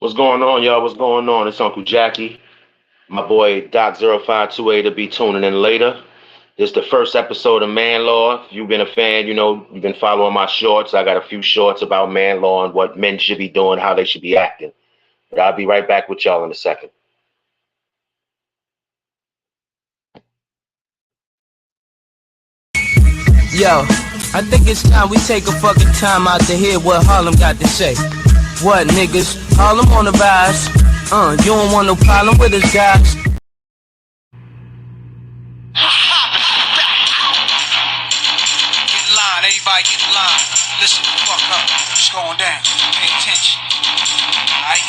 What's going on, y'all? What's going on? It's Uncle Jacky. My boy ft.Doc0528 will be tuning in later. This is the first episode of Man Law. If you've been a fan, you know, you've been following my shorts. I got a few shorts about man law and what men should be doing, how they should be acting. But I'll be right back with y'all in a second. Yo, I think it's time we take a fucking time out to hear what Harlem got to say. What, niggas? Harlem on the vibes. You don't want no problem with us, guys. Get in line, everybody get in line. Listen the fuck up. What's going down? Pay attention. Alright?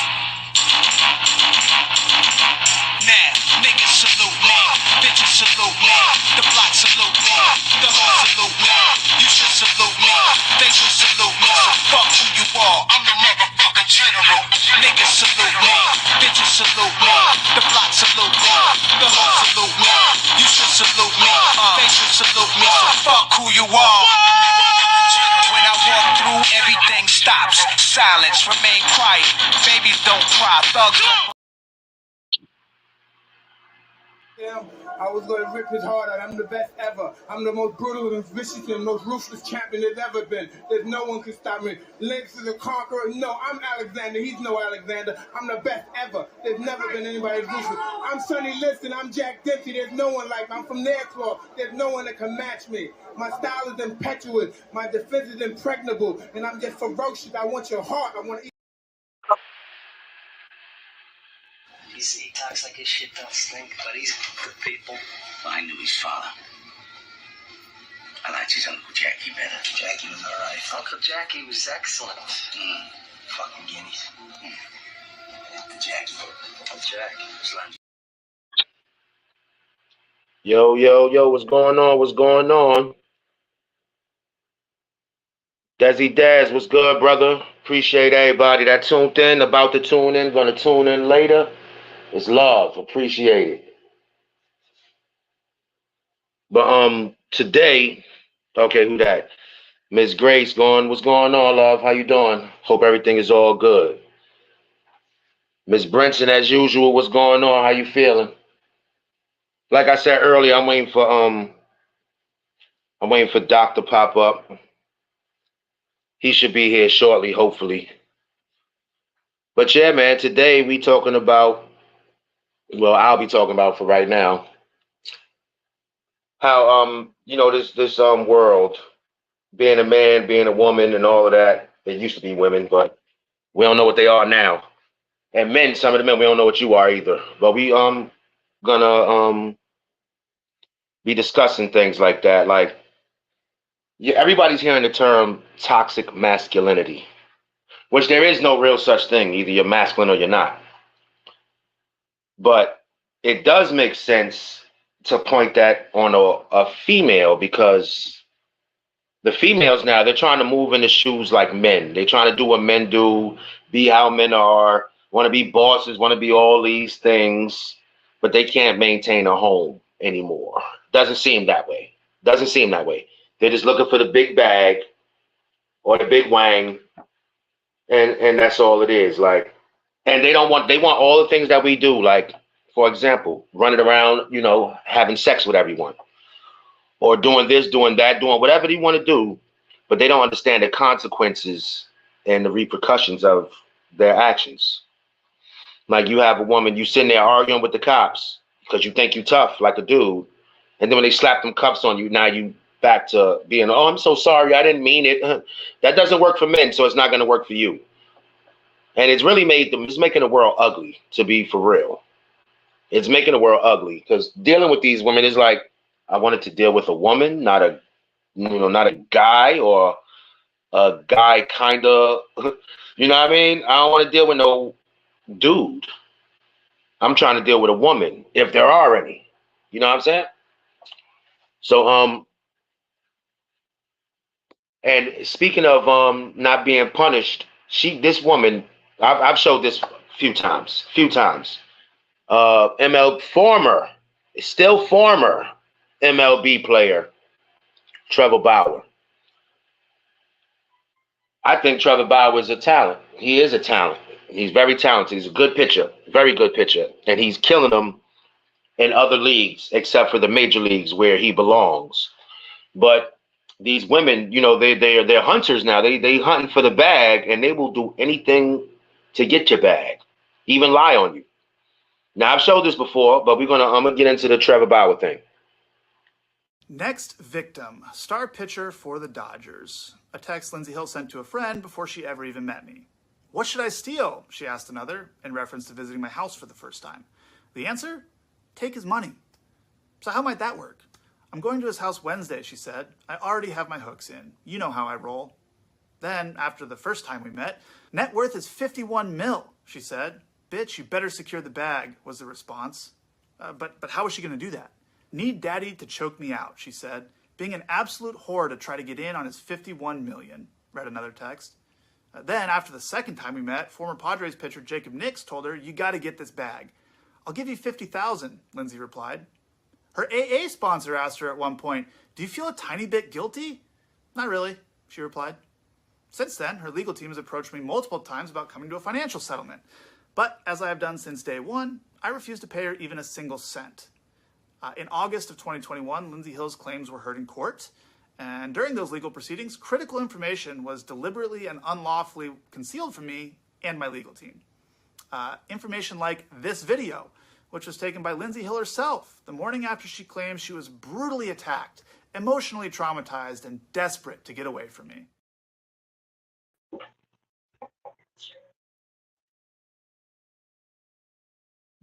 Now, niggas salute me. Bitches salute me. The block salute me. The hood salute me. You should salute me. They should salute me. So fuck who you are. I'm the motherfucking general. Niggas salute me. Bitches salute me. The block salute me. The hood salute me. You should salute me. They should salute me. So fuck who you are. When I walk through, everything stops. Silence, remain quiet. Babies don't cry. Thugs don't. I was going to rip his heart out. I'm the best ever. I'm the most brutal and vicious and most ruthless champion there's ever been. There's no one can stop me. Lynx is a conqueror. No, I'm Alexander. He's no Alexander. I'm the best ever. There's never been anybody as ruthless. I'm Sonny Liston. I'm Jack Dempsey. There's no one like me. I'm from their claw. There's no one that can match me. My style is impetuous. My defense is impregnable. And I'm just ferocious. I want your heart. I want to eat. He talks like his shit don't stink, but he's good people. Well, I knew his father. I liked his Uncle Jacky better. Jacky was all right. Uncle Jacky was excellent. Fucking guineas. The Jacky. Uncle Jack was like... Yo, what's going on? What's going on? Desi Daz, what's good, brother? Appreciate everybody that tuned in, about to tune in, gonna tune in later. It's love. Appreciate it. But today, okay, who that? Miss Grace going, what's going on, love? How you doing? Hope everything is all good. Miss Brinson, as usual, what's going on? How you feeling? Like I said earlier, I'm waiting for Doc to pop up. He should be here shortly, hopefully. But yeah, man, today we talking about, well, I'll be talking about for right now, how you know, this world, being a man, being a woman, and all of that. It used to be women, but we don't know what they are now. And men, some of the men, we don't know what you are either. But we gonna be discussing things like that. Like, yeah, everybody's hearing the term toxic masculinity, which there is no real such thing. Either you're masculine or you're not. But it does make sense to point that on a female, because the females now, they're trying to move in the shoes like men. They're trying to do what men do, be how men are, want to be bosses, want to be all these things, but they can't maintain a home anymore. Doesn't seem that way. Doesn't seem that way. They're just looking for the big bag or the big wang, and that's all it is. Like, and they want all the things that we do, like, for example, running around, you know, having sex with everyone, or doing this, doing that, doing whatever they want to do, but they don't understand the consequences and the repercussions of their actions. Like, you have a woman, you sitting there arguing with the cops because you think you tough like a dude, and then when they slap them cuffs on you, now you back to being, oh, I'm so sorry, I didn't mean it. That doesn't work for men, so it's not going to work for you. And it's really it's making the world ugly, to be for real. It's making the world ugly, because dealing with these women is like, I wanted to deal with a woman, not a guy, or a guy kind of, you know what I mean? I don't want to deal with no dude. I'm trying to deal with a woman, if there are any. You know what I'm saying? So, and speaking of not being punished, this woman, I've showed this a few times. Still former MLB player, Trevor Bauer. I think Trevor Bauer is a talent. He is a talent. He's very talented. He's a good pitcher, very good pitcher, and he's killing them in other leagues except for the major leagues where he belongs. But these women, you know, they're hunters now. They hunting for the bag, and they will do anything to get your bag, even lie on you. Now I've showed this before, but I'm gonna get into the Trevor Bauer thing. Next victim, star pitcher for the Dodgers. A text Lindsey Hill sent to a friend before she ever even met me. What should I steal? She asked another, in reference to visiting my house for the first time. The answer? Take his money. So how might that work? I'm going to his house Wednesday, she said. I already have my hooks in. You know how I roll. Then, after the first time we met, net worth is 51 mil, she said. Bitch, you better secure the bag, was the response. But how is she going to do that? Need daddy to choke me out, she said. Being an absolute whore to try to get in on his 51 million, read another text. Then, after the second time we met, former Padres pitcher Jacob Nix told her, you got to get this bag. I'll give you 50,000, Lindsay replied. Her AA sponsor asked her at one point, do you feel a tiny bit guilty? Not really, she replied. Since then, her legal team has approached me multiple times about coming to a financial settlement. But, as I have done since day one, I refuse to pay her even a single cent. In August of 2021, Lindsey Hill's claims were heard in court. And during those legal proceedings, critical information was deliberately and unlawfully concealed from me and my legal team. Information like this video, which was taken by Lindsey Hill herself the morning after she claimed she was brutally attacked, emotionally traumatized, and desperate to get away from me.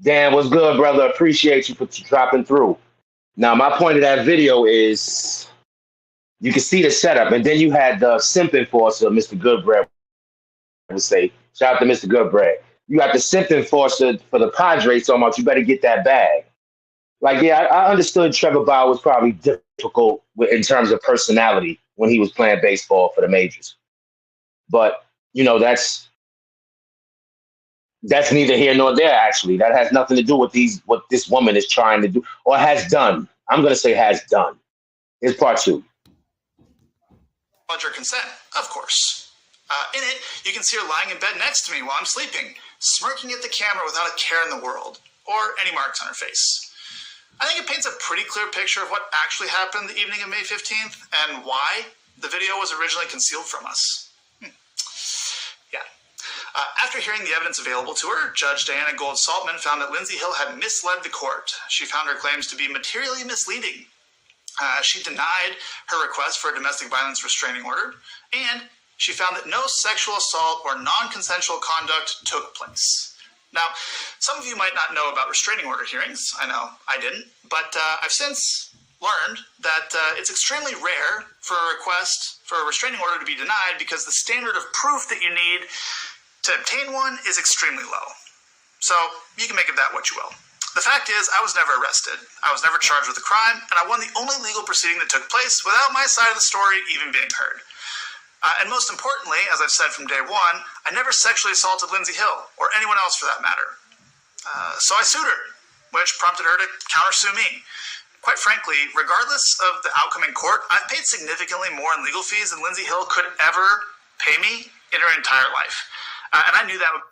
Dan, what's good, brother? Appreciate you for dropping through. Now, my point of that video is you can see the setup, and then you had the simp enforcer, Mr. Goodbread, would say, shout out to Mr. Goodbread. You got the simp enforcer for the Padres talking about you better get that bag. Like, yeah, I understood Trevor Bauer was probably difficult in terms of personality when he was playing baseball for the majors. But, you know, that's neither here nor there, actually. That has nothing to do with what this woman is trying to do or has done. I'm going to say has done. Here's part two. Your consent, of course. In it, you can see her lying in bed next to me while I'm sleeping, smirking at the camera without a care in the world, or any marks on her face. I think it paints a pretty clear picture of what actually happened the evening of May 15th and why the video was originally concealed from us. After hearing the evidence available to her, Judge Diana Gold-Saltman found that Lindsey Hill had misled the court. She found her claims to be materially misleading. She denied her request for a domestic violence restraining order, and she found that no sexual assault or non-consensual conduct took place. Now, some of you might not know about restraining order hearings. I know I didn't, but I've since learned that it's extremely rare for a request for a restraining order to be denied because the standard of proof that you need to obtain one is extremely low. So you can make of that what you will. The fact is, I was never arrested. I was never charged with a crime, and I won the only legal proceeding that took place without my side of the story even being heard. And most importantly, as I've said from day one, I never sexually assaulted Lindsey Hill, or anyone else for that matter. So I sued her, which prompted her to countersue me. Quite frankly, regardless of the outcome in court, I've paid significantly more in legal fees than Lindsey Hill could ever pay me in her entire life. And I knew that would...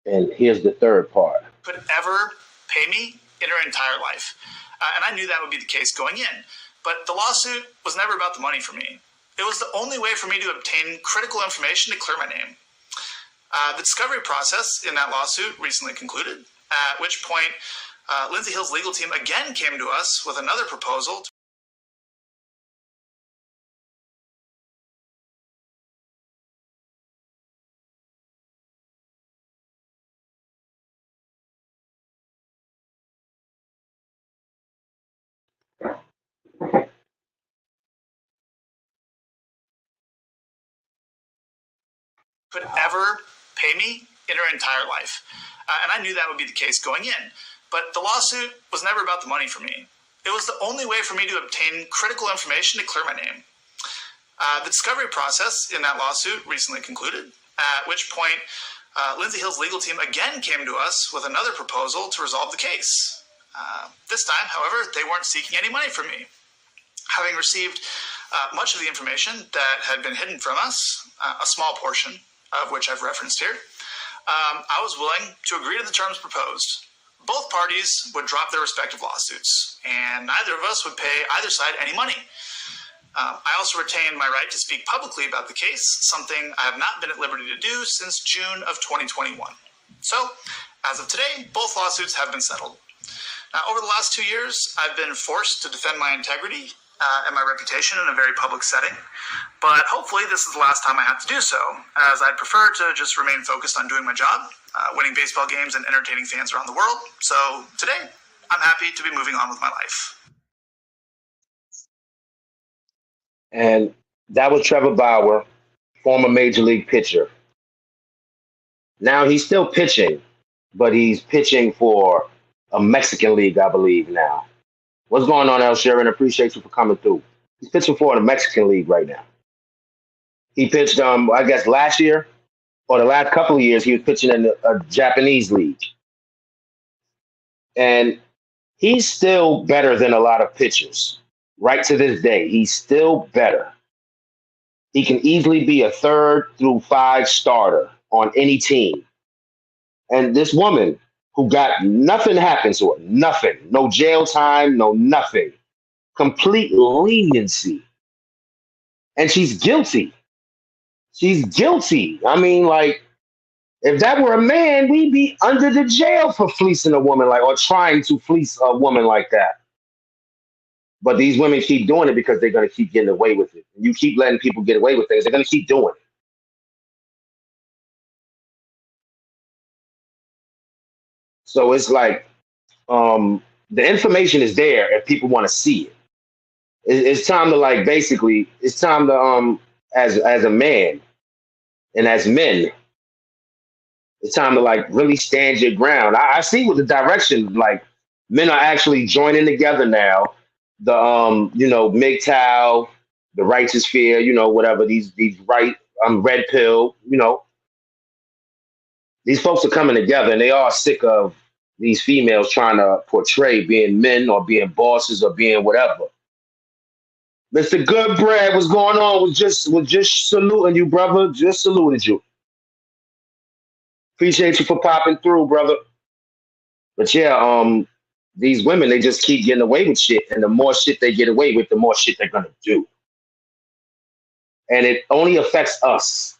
And here's the third part. Could ever pay me in her entire life. And I knew that would be the case going in. But the lawsuit was never about the money for me. It was the only way for me to obtain critical information to clear my name. The discovery process in that lawsuit recently concluded, at which point Lindsey Hill's legal team again came to us with another proposal. Could ever pay me in her entire life. And I knew that would be the case going in. But the lawsuit was never about the money for me. It was the only way for me to obtain critical information to clear my name. The discovery process in that lawsuit recently concluded, at which point Lindsey Hill's legal team again came to us with another proposal to resolve the case. This time, however, they weren't seeking any money from me. Having received Much of the information that had been hidden from us, a small portion of which I've referenced here, I was willing to agree to the terms proposed. Both parties would drop their respective lawsuits, and neither of us would pay either side any money. I also retained my right to speak publicly about the case, something I have not been at liberty to do since June of 2021. So, as of today, both lawsuits have been settled. Now, over the last 2 years, I've been forced to defend my integrity and my reputation in a very public setting, but hopefully this is the last time I have to do so, as I'd prefer to just remain focused on doing my job, winning baseball games and entertaining fans around the world. So today, I'm happy to be moving on with my life. And that was Trevor Bauer, former major league pitcher. Now he's still pitching, but he's pitching for a Mexican league, I believe now. What's going on, El Sharon? Appreciate you for coming through. He's pitching for the Mexican league right now. He pitched, I guess, last year or the last couple of years, he was pitching in a Japanese league. And he's still better than a lot of pitchers. Right to this day, he's still better. He can easily be a 3rd through 5 starter on any team. And this woman who got nothing happened to her, nothing, no jail time, no nothing, complete leniency. And she's guilty. She's guilty. I mean, like, if that were a man, we'd be under the jail for fleecing a woman or trying to fleece a woman like that. But these women keep doing it because they're going to keep getting away with it. You keep letting people get away with things, they're going to keep doing it. So it's like the information is there if people want to see it. It's time to basically, it's time to as a man and as men, it's time to really stand your ground. I see with the direction, men are actually joining together now. The MGTOW, the Righteous Fear, whatever these right red pill, these folks are coming together and they are sick of these females trying to portray being men or being bosses or being whatever. Mr. Goodbread, what's going on? Was just saluting you, brother. Just saluted you. Appreciate you for popping through, brother. But yeah, these women, they just keep getting away with shit. And the more shit they get away with, the more shit they're going to do. And it only affects us.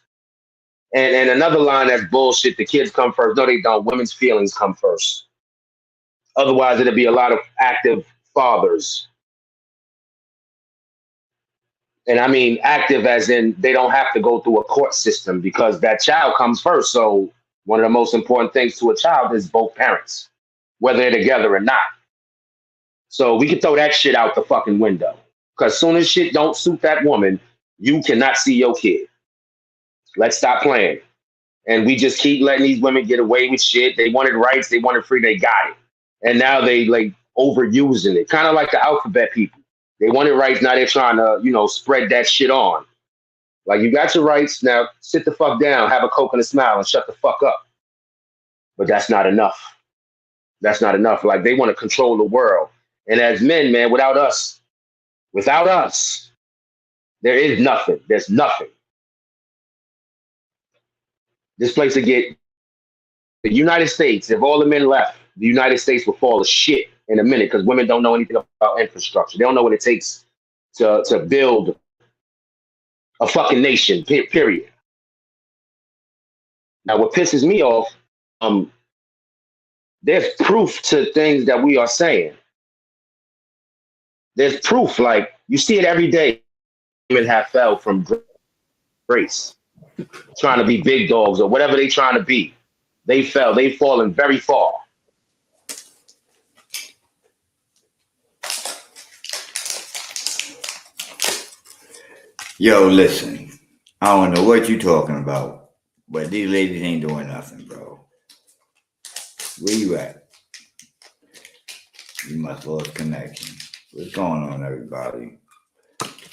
And another line that's bullshit, the kids come first. No, they don't. Women's feelings come first. Otherwise, it'll be a lot of active fathers. And I mean active as in they don't have to go through a court system because that child comes first. So one of the most important things to a child is both parents, whether they're together or not. So we can throw that shit out the fucking window. Because as soon as shit don't suit that woman, you cannot see your kid. Let's stop playing. And we just keep letting these women get away with shit. They wanted rights, they wanted free, they got it. And now they overusing it. Kind of like the alphabet people. They wanted rights, now they're trying to, spread that shit on. You got your rights, now sit the fuck down, have a Coke and a smile, and shut the fuck up. But that's not enough. That's not enough. They want to control the world. And as men, man, without us, there is nothing. There's nothing. This place will get the United States, if all the men left, the United States will fall to shit in a minute because women don't know anything about infrastructure. They don't know what it takes to build a fucking nation, period. Now, what pisses me off, there's proof to things that we are saying. There's proof, you see it every day. Women have fell from grace, trying to be big dogs or whatever they trying to be. They fell. They've fallen very far. Yo, listen, I don't know what you talking about, but these ladies ain't doing nothing, bro. Where you at? You must lose connection. What's going on, everybody?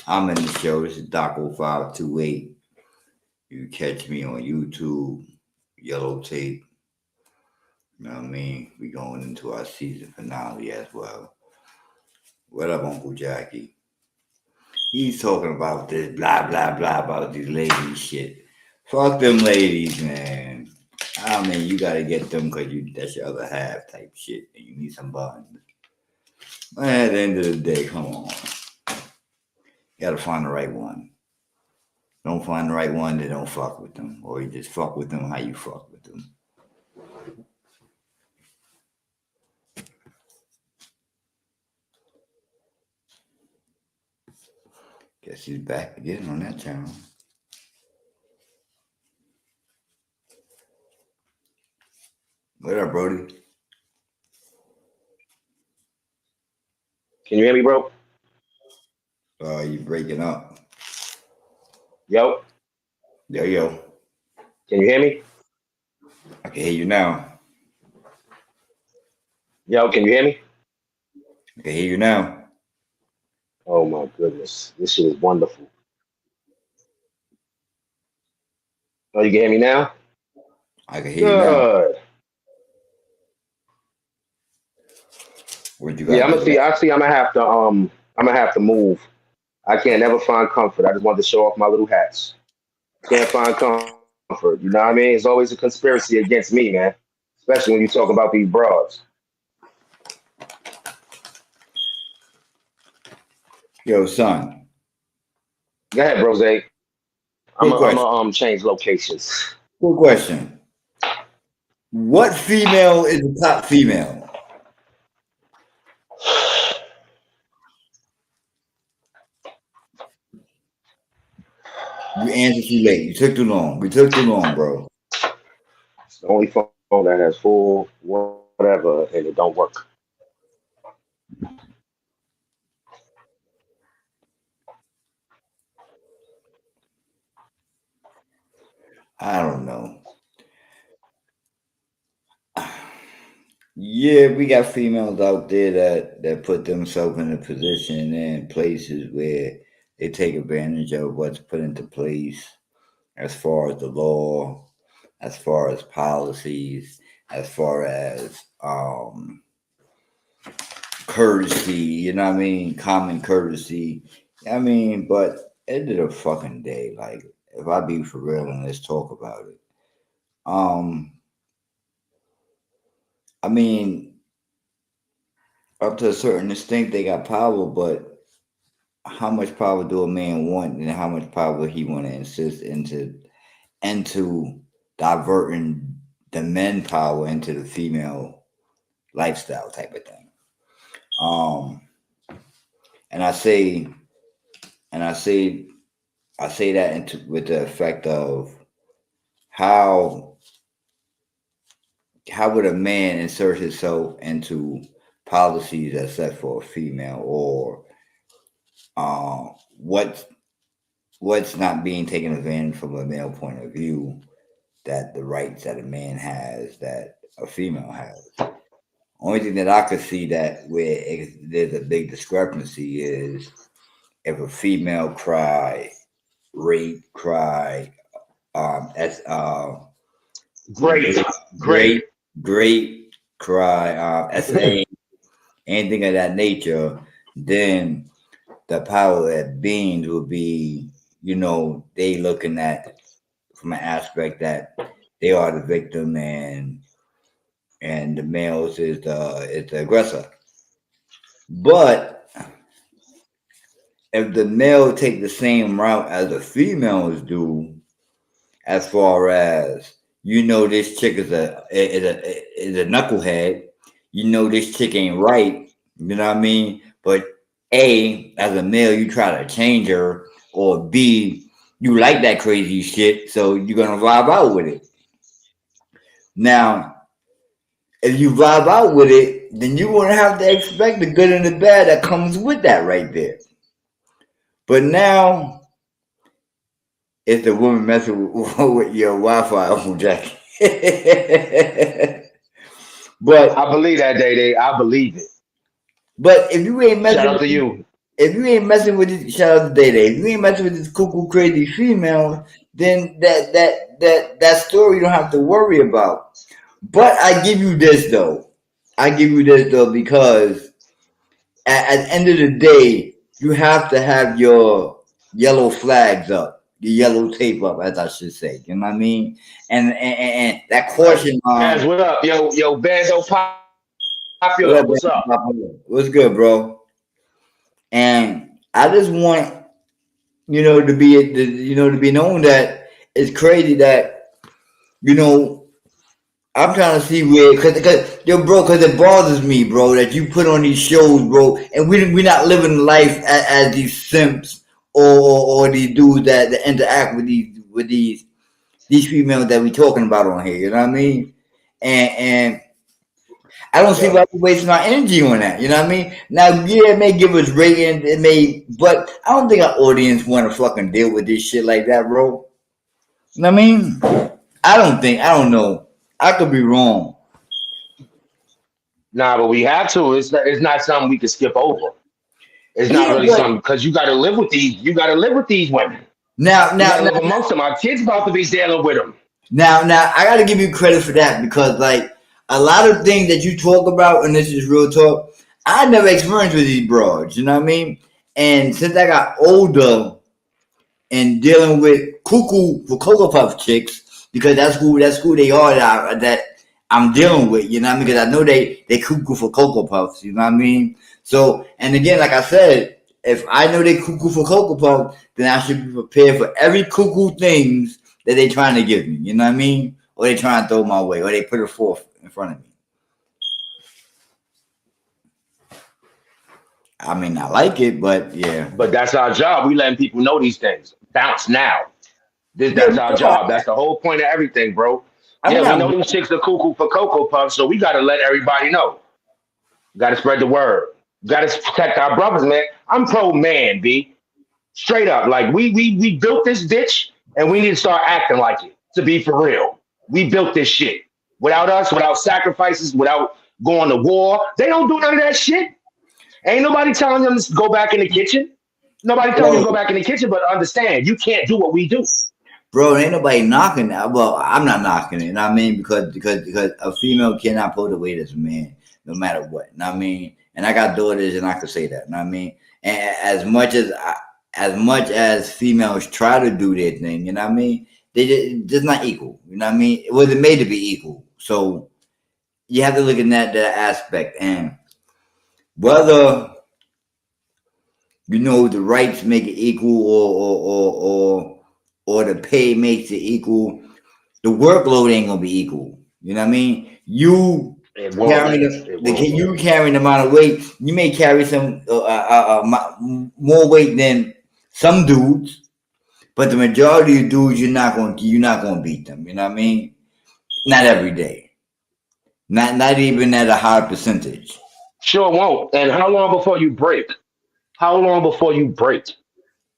I'm in the show. This is ft.Doc0528. You can catch me on YouTube, Yellow Tape. You know what I mean? We going into our season finale as well. What up, Uncle Jacky? He's talking about this blah blah blah about these ladies shit. Fuck them ladies, man. I mean, you gotta get them because that's your other half type shit, and you need some buns. Man, at the end of the day, come on. You gotta find the right one. Don't find the right one, then don't fuck with them. Or you just fuck with them how you fuck with them. Guess he's back again on that channel. What up, Brody? Can you hear me, bro? You breaking up. Yo. Yo. Can you hear me? I can hear you now. Yo, can you hear me? I can hear you now. Oh my goodness. This shit is wonderful. Oh, you can hear me now? I can hear you now. Good. Where'd you Yeah, I'm gonna see. I'm gonna have to move. I can't never find comfort. I just want to show off my little hats. Can't find comfort. You know what I mean? It's always a conspiracy against me, man. Especially when you talk about these broads. Yo, son. Go ahead, Brose. I'm Quick question. gonna change locations. Good question. What female is the top female? You answered too late. You took too long. We took too long, bro. It's the only phone that has full whatever and it don't work. I don't know. Yeah, we got females out there that put themselves in a position and places where they take advantage of what's put into place as far as the law, as far as policies, as far as courtesy, you know what I mean? Common courtesy. I mean, but end of the fucking day, like, if I be for real and let's talk about it. I mean, up to a certain extent, they got power, but how much power do a man want, and how much power he want to insist into diverting the men power into the female lifestyle type of thing. And I say that with the effect of how would a man insert himself into policies that's set for a female, or what's not being taken advantage from a male point of view, that the rights that a man has that a female has. Only thing that I could see that where there's a big discrepancy is if a female cry, rape cry, great cry, SA, anything of that nature, then the power that beings will be, they looking at from an aspect that they are the victim and the males is the aggressor. But if the male take the same route as the females do, as far as this chick is a knucklehead, this chick ain't right, you know what I mean? But A, as a male, you try to change her, or B, you like that crazy shit, so you're gonna vibe out with it. Now, if you vibe out with it, then you're gonna have to expect the good and the bad that comes with that right there. But now, it's the woman messing with your Wi-Fi, Uncle Jack. But I believe that, Day. I believe it. But if you ain't messing, shout out to you. If you ain't messing with this, shout out to Day. If you ain't messing with this cuckoo crazy female, then that story you don't have to worry about. But I give you this though. Because at the end of the day, you have to have your yellow flags up, your yellow tape up, as I should say. You know what I mean? And that caution Guys, what up? Yo, Bando what Popular, up, what's up? man? What's good, bro? And I just want to be known that it's crazy that you know I'm trying to see where, because it bothers me, bro, that you put on these shows, bro, and we're not living life as these simps or these dudes that interact with these females that we talking about on here. You know what I mean? And I don't see Yeah. why we're wasting our energy on that. You know what I mean? Now, yeah, it may give us ratings, but I don't think our audience want to fucking deal with this shit like that, bro. You know what I mean? I don't know. I could be wrong. Nah, but we have to. It's not something we can skip over. It's not Yeah, really but something because you got to live with these. You got to live with these women. now, You got now, to now, live amongst them. Our kids about to be dealing with them. now, I got to give you credit for that because, like, a lot of things that you talk about, and this is real talk, I never experienced with these broads. You know what I mean? And since I got older and dealing with cuckoo for Cocoa Puff chicks, because that's who they are that I'm dealing with. You know what I mean? Because I know they cuckoo for Cocoa Puffs. You know what I mean? So, and again, like I said, if I know they cuckoo for Cocoa Puffs, then I should be prepared for every cuckoo things that they trying to give me. You know what I mean? Or they trying to throw my way, or they put it forth in front of me. I mean, I like it, but yeah. But that's our job. We letting people know these things. Bounce now. Yeah, That's our job. That's the whole point of everything, bro. I'm Yeah, we not. know them chicks are cuckoo for Cocoa Puffs, so we got to let everybody know. Got to spread the word. Got to protect our brothers, man. I'm pro man, B. Straight up. Like we built this bitch and we need to start acting like it. To be for real. We built this shit. Without us, without sacrifices, without going to war. They don't do none of that shit. Ain't nobody telling them to go back in the kitchen. Nobody telling you to go back in the kitchen, but understand you can't do what we do. Bro, ain't nobody knocking that. Well, I'm not knocking it. You know what I mean? Because a female cannot pull the weight as a man, no matter what. You know what I mean? And I got daughters, and I can say that. You know what I mean? And as much as females try to do their thing, you know what I mean? They just not equal. You know what I mean? It wasn't made to be equal. So you have to look at that aspect. And whether the rights make it equal or the pay makes it equal, the workload ain't gonna be equal. You know what I mean? It won't. It won't. You carrying the amount of weight. You may carry some more weight than some dudes, but the majority of dudes you're not gonna beat them. You know what I mean? Not every day. Not even at a high percentage. Sure won't. And how long before you break? How long before you break?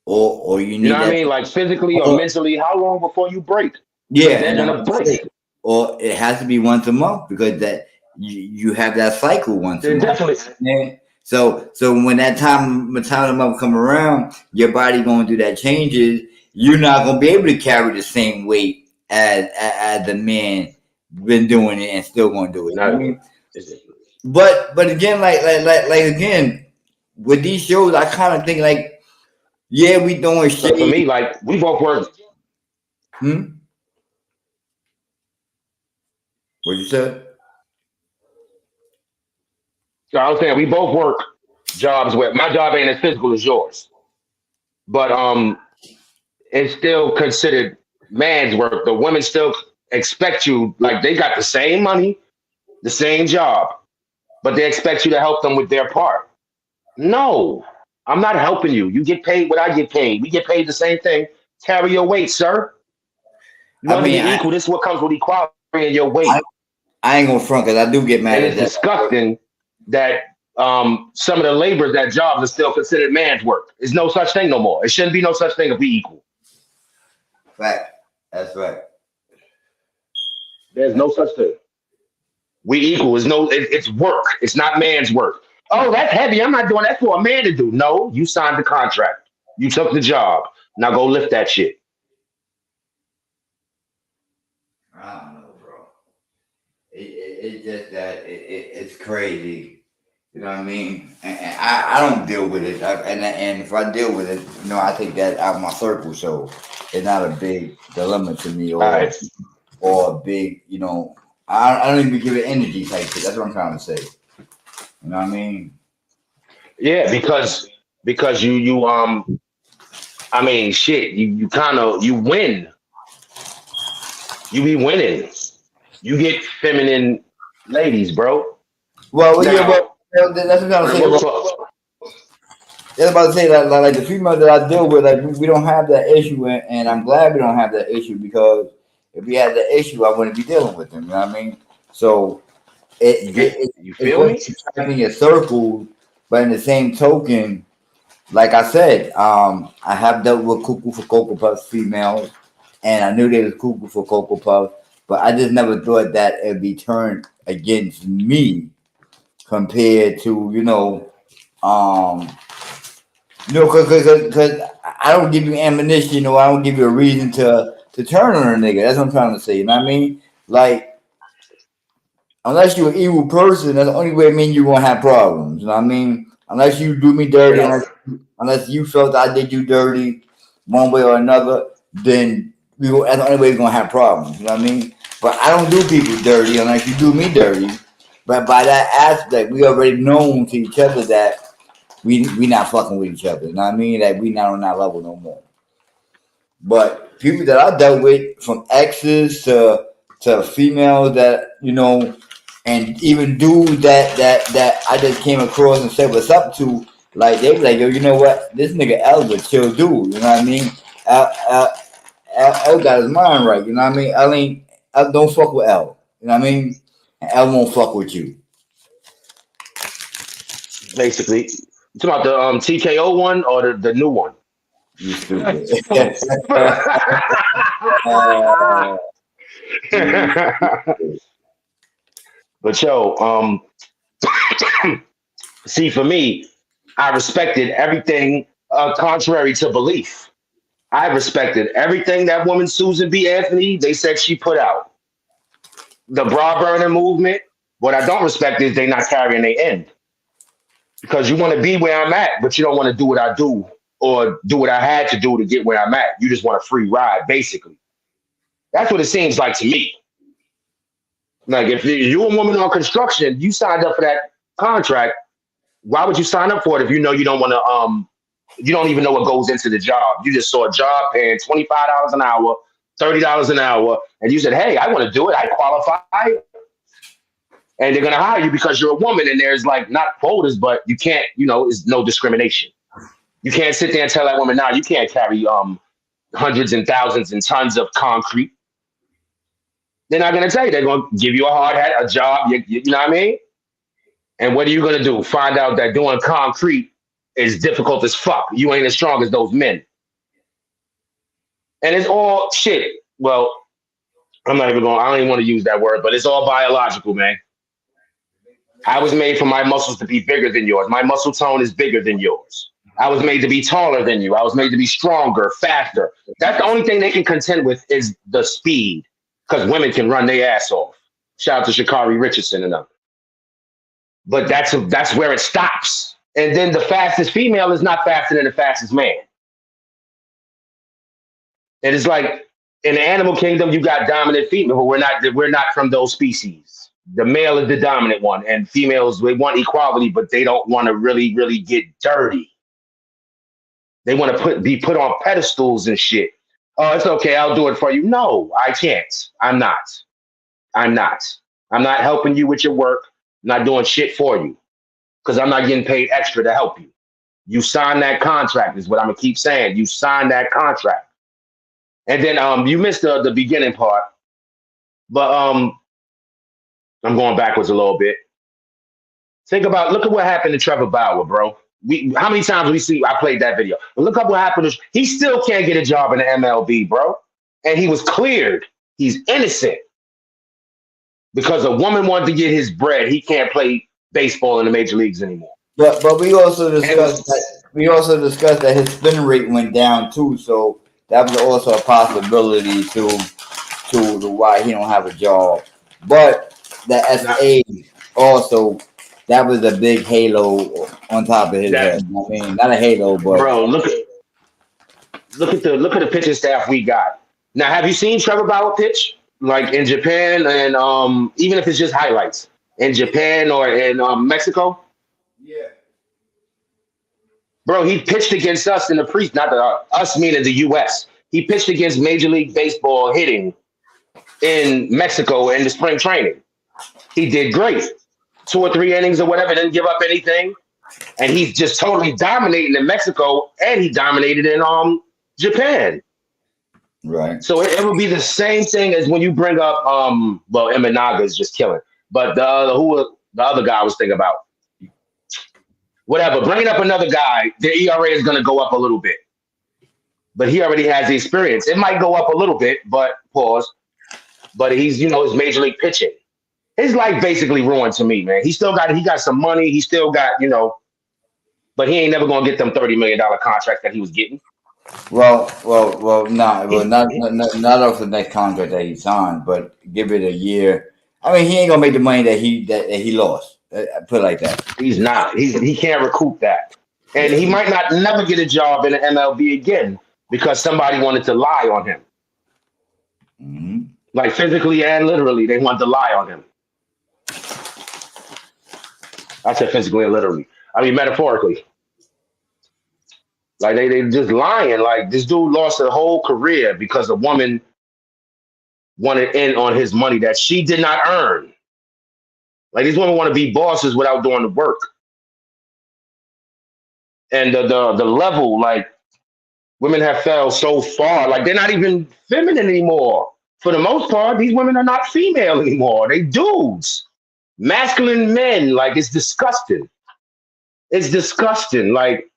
Or you You know need what I that. mean? Like physically or Or, mentally, how long before you break? Because yeah, they're and I'm gonna about to say, break. or it has to be once a month because that you have that cycle once a They're month. definitely Yeah. So when time of month come around, your body gonna do that changes. You're not gonna be able to carry the same weight as the man been doing it and still gonna do it. You know not. what I mean? But again, like again, with these shows, I kind of think like, yeah, we throwing Because for shade. me, like we both work. Hmm? What you said? So I was saying we both work jobs where my job ain't as physical as yours, but it's still considered man's work. The women still expect you like they got the same money, the same job, but they expect you to help them with their part. No, I'm not helping you. You get paid what I get paid. We get paid the same thing. Carry your weight, sir. You I want to mean, be equal. This is what comes with equality in your I, weight. I ain't gonna front because I do get And mad at it's that. disgusting that some of the laborers, that jobs are still considered man's work. There's no such thing no more. It shouldn't be no such thing if we equal. Fact. That's right. There's no such thing. We equal. It's no. It's work. It's not man's work. Oh, that's heavy. I'm not doing that for a man to do. No, you signed the contract. You took the job. Now go lift that shit. I don't know, bro. It's just that it's crazy You know what I mean? And I don't deal with it. And if I deal with it, I take that out of my circle. So it's not a big dilemma to me All right. or a big, I don't even give it energy type shit. That's what I'm trying to say. You know what I mean? Yeah, because I mean shit, you kind of you win. You be winning. You get feminine ladies, bro. Well, yeah, Now, but that's what I'm for trying the to say. most About, part, that's about to say that like the female that I deal with, like we don't have that issue, and I'm glad we don't have that issue because if we had the issue, I wouldn't be dealing with them. You know what I mean? So you it's feel going me? to track in your circle, but in the same token, like I said, I have dealt with cuckoo for Cocoa Puffs females, and I knew they was cuckoo for Cocoa Puffs, but I just never thought that it'd be turned against me compared to um, because I don't give you ammunition, or I don't give you a reason to turn on a nigga. That's what I'm trying to say. You know what I mean? Like unless you're an evil person, that's the only way I mean you're gonna have problems. You know what I mean? Unless you do me Straight dirty, up. unless you felt I did you dirty one way or another, then that's the only way we're gonna have problems. You know what I mean? But I don't do people dirty unless you do me dirty. But by that aspect, we already known to each other that we not fucking with each other. You know what I mean? That we not on that level no more. But people that I dealt with, from exes to females that and even dudes that I just came across and said what's up to, like they be like, yo, you know what? This nigga L a chill dude. You know what I mean? L got his mind right. You know what I mean? L don't fuck with L. You know what I mean? And L won't fuck with you. Basically, you talking about the TKO one or the new one? You stupid. You stupid. But yo, see, for me, I respected everything contrary to belief. I respected everything that woman Susan B. Anthony they said she put out. The bra burner movement. What I don't respect is they not carrying their end because you want to be where I'm at, but you don't want to do what I do or do what I had to do to get where I'm at. You just want a free ride, basically. That's what it seems like to me. Like if you're a woman on construction, you signed up for that contract. Why would you sign up for it if you know you don't want to you don't even know what goes into the job. You just saw a job paying $25 an hour, $30 an hour, and you said, hey, I want to do it. I qualify. And they're gonna hire you because you're a woman and there's like not quotas, but you can't, it's no discrimination. You can't sit there and tell that woman, now you can't carry hundreds and thousands and tons of concrete. They're not gonna tell you, they're gonna give you a hard hat, a job, you know what I mean? And what are you gonna do? Find out that doing concrete is difficult as fuck. You ain't as strong as those men. And it's all shit. Well, I'm not even going, I don't even want to use that word, but it's all biological, man. I was made for my muscles to be bigger than yours. My muscle tone is bigger than yours. I was made to be taller than you. I was made to be stronger, faster. That's the only thing they can contend with is the speed, because women can run their ass off. Shout out to Sha'Carri Richardson and them. But that's where it stops. And then the fastest female is not faster than the fastest man. And it's like in the animal kingdom, you got dominant female, but we're not from those species. The male is the dominant one, and females they want equality, but they don't want to really, really get dirty. They want to be put on pedestals and shit. Oh, it's okay, I'll do it for you. No, I can't. I'm not. I'm not. I'm not helping you with your work. I'm not doing shit for you because I'm not getting paid extra to help you. You signed that contract, is what I'm gonna keep saying. You signed that contract. And then you missed the beginning part, but I'm going backwards a little bit. Look at what happened to Trevor Bauer, bro. How many times we see I played that video? But look up what happened. He still can't get a job in the MLB, bro. And he was cleared. He's innocent because a woman wanted to get his bread. He can't play baseball in the major leagues anymore. But we also discussed that his spin rate went down too, so that was also a possibility to why he don't have a job. But that as age also that was a big halo on top of his That head. I mean, not a halo, but bro, look at the pitching staff we got. Now, have you seen Trevor Bauer pitch like in Japan and even if it's just highlights in Japan or in Mexico? yeah, Bro, he pitched against us in the not the, us meaning the U.S. He pitched against Major League Baseball hitting in Mexico in the spring training. He did great, 2 or 3 innings or whatever, didn't give up anything, and he's just totally dominating in Mexico, and he dominated in Japan. right. So it would be the same thing as when you bring up well, Imanaga is just killing, but the other guy I was thinking about. Whatever, bringing up another guy, the ERA is going to go up a little bit, but he already has the experience. It might go up a little bit, but pause. But he's his major league pitching. His life basically ruined to me, man. He got some money. He still got but he ain't never gonna get them $30 million contracts that he was getting. Not not off the next contract that he signed, but give it a year. I mean, he ain't gonna make the money that he lost. I put it like that. He's not. He can't recoup that, and he might not never get a job in the MLB again because somebody wanted to lie on him, like physically and literally. They wanted to lie on him. I said physically and literally. I mean metaphorically. Like they just lying. Like this dude lost a whole career because a woman wanted in on his money that she did not earn. Like these women want to be bosses without doing the work. And the level, like women have fell so far, like they're not even feminine anymore. For the most part, these women are not female anymore. They dudes. Masculine men. Like it's disgusting. It's disgusting. Like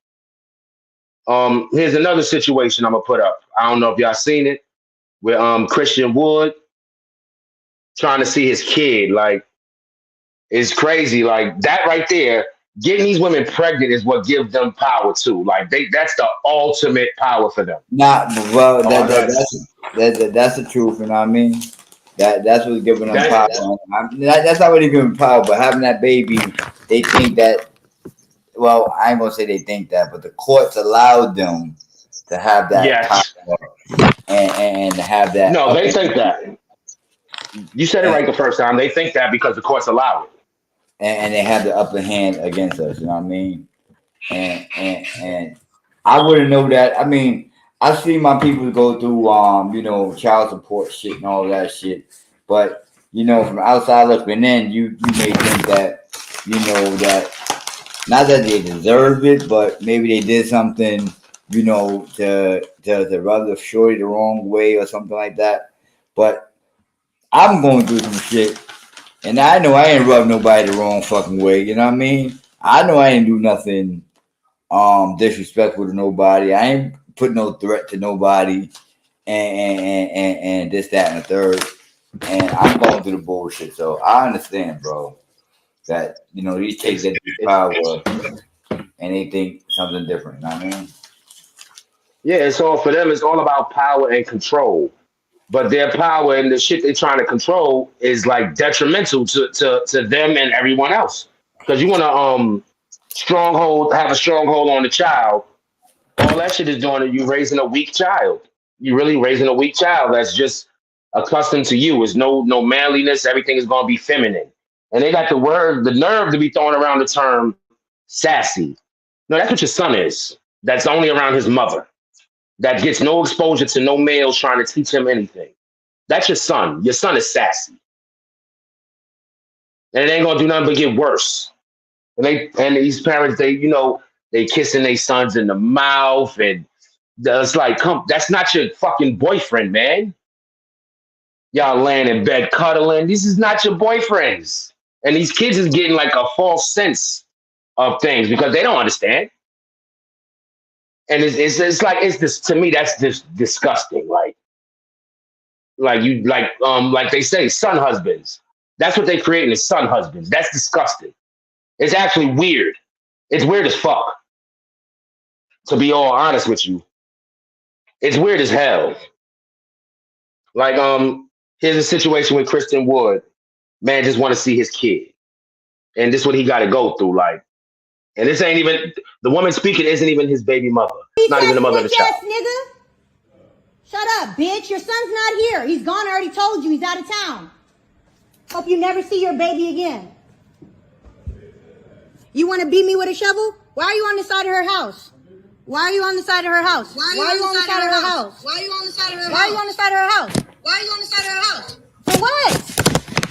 here's another situation I'm gonna put up. I don't know if y'all seen it with Christian Wood trying to see his kid. Like it's crazy. Like that right there, getting these women pregnant is what gives them power too. Like that's the ultimate power for them. That's the truth, you know what I mean? That's what's giving them power. That's not really giving power, but having that baby, they think that. Well, I ain't gonna say they think that, but the courts allowed them to have that power and to have that. No, they think that. You said it right the first time. They think that because the courts allow it, and they have the upper hand against us. You know what I mean? And I wouldn't know that. I mean, I see my people go through child support shit and all that shit, but from outside looking in, you may think that that. Not that they deserve it, but maybe they did something, to rub the shorty the wrong way or something like that. But I'm going through some shit, and I know I ain't rubbed nobody the wrong fucking way. You know what I mean? I know I ain't do nothing disrespectful to nobody. I ain't put no threat to nobody, and this, that, and the third. And I'm going through the bullshit, so I understand, bro. That these kids get power and they think something different. You know what I mean? Yeah, it's all for them. It's all about power and control. But their power and the shit they're trying to control is like detrimental to them and everyone else. Because you want to have a stronghold on the child. All that shit is doing is you raising a weak child. You're really raising a weak child that's just accustomed to you. It's no manliness. Everything is going to be feminine. And they got the nerve to be throwing around the term sassy. No, that's what your son is. That's only around his mother. That gets no exposure to no males trying to teach him anything. That's your son. Your son is sassy. And it ain't gonna do nothing but get worse. And these parents, they kissing their sons in the mouth, and it's like, that's not your fucking boyfriend, man. Y'all laying in bed cuddling. This is not your boyfriends. And these kids is getting like a false sense of things because they don't understand. And it's this to me, that's just disgusting. Like they say, son husbands. That's what they creating is son husbands. That's disgusting. It's actually weird. It's weird as fuck. To be all honest with you. It's weird as hell. Like, here's a situation with Kristen Wood. Man just want to see his kid. And this is what he got to go through. Like, and this ain't even, the woman speaking isn't even his baby mother. It's not even the mother of the child. Nigga. Shut up, bitch. Your son's not here. He's gone. I already told you. He's out of town. Hope you never see your baby again. You want to beat me with a shovel? Why are you on the side of her house? Why are you on the side of her house? Why are you on the side of her house? Why are you on the side of her house? Why are you on the side of her house? Why are you on the side of her house? For what?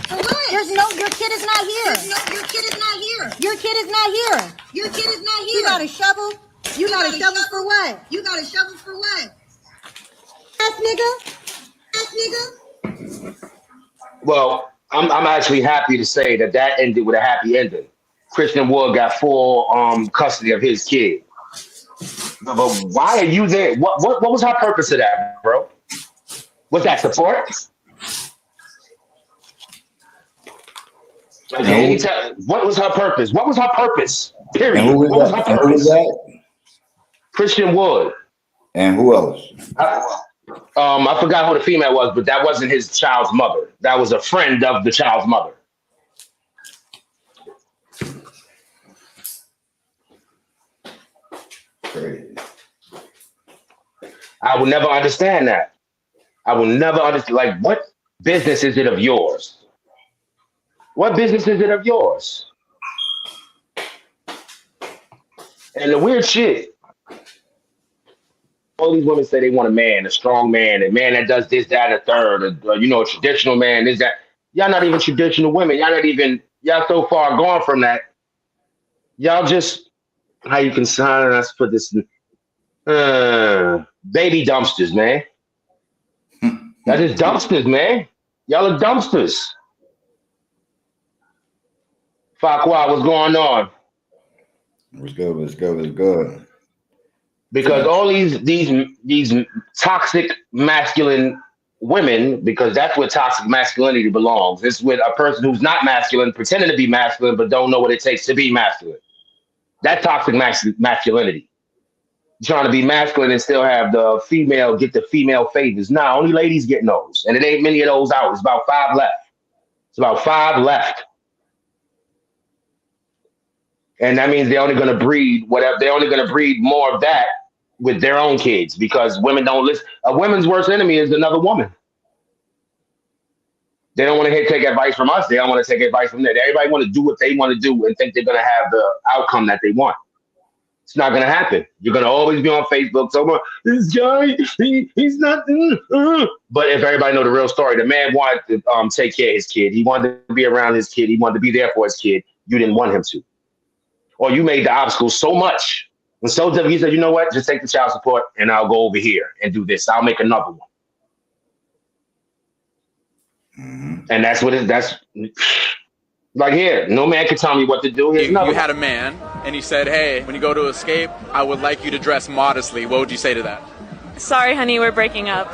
For what? Your kid is not here. Your kid is not here. Your kid is not here. Your kid is not here. You got a shovel? You got a shovel for what? You got a shovel for what? Ass nigga. Well, I'm actually happy to say that ended with a happy ending. Christian Wood got full custody of his kid. But why are you there? What was her purpose of that, bro? Was that support? Okay, what was her purpose? What was her purpose? Period. What was her purpose? Who was that? Christian Wood. And who else? I forgot who the female was, but that wasn't his child's mother. That was a friend of the child's mother. Crazy. I will never understand that. I will never understand. Like, what business is it of yours? What business is it of yours? And the weird shit, all these women say they want a man, a strong man, a man that does this, that, a third, a traditional man, this, that. Y'all not even traditional women. Y'all so far gone from that. Y'all just, how you can sign us for this baby dumpsters, man. That is dumpsters, man. Y'all are dumpsters. Fakwa, what's going on? What's good. Because all these toxic masculine women, because that's where toxic masculinity belongs. It's with a person who's not masculine, pretending to be masculine, but don't know what it takes to be masculine. That's toxic masculinity. You're trying to be masculine and still have the female get the female favors. Nah, only ladies getting those. And it ain't many of those out. It's about 5 left. And that means they're only going to breed whatever. They're only going to breed more of that with their own kids, because women don't listen. A woman's worst enemy is another woman. They don't want to take advice from us. They don't want to take advice from them. Everybody want to do what they want to do and think they're going to have the outcome that they want. It's not going to happen. You're going to always be on Facebook. So this guy, he's not. But if everybody know the real story, the man wanted to take care of his kid. He wanted to be around his kid. He wanted to be there for his kid. You didn't want him to. Or you made the obstacles so much. And so he said, you know what? Just take the child support and I'll go over here and do this. I'll make another one. Mm-hmm. And that's what that's like here. No man can tell me what to do. You had a man and he said, hey, when you go to escape, I would like you to dress modestly. What would you say to that? Sorry, honey, we're breaking up.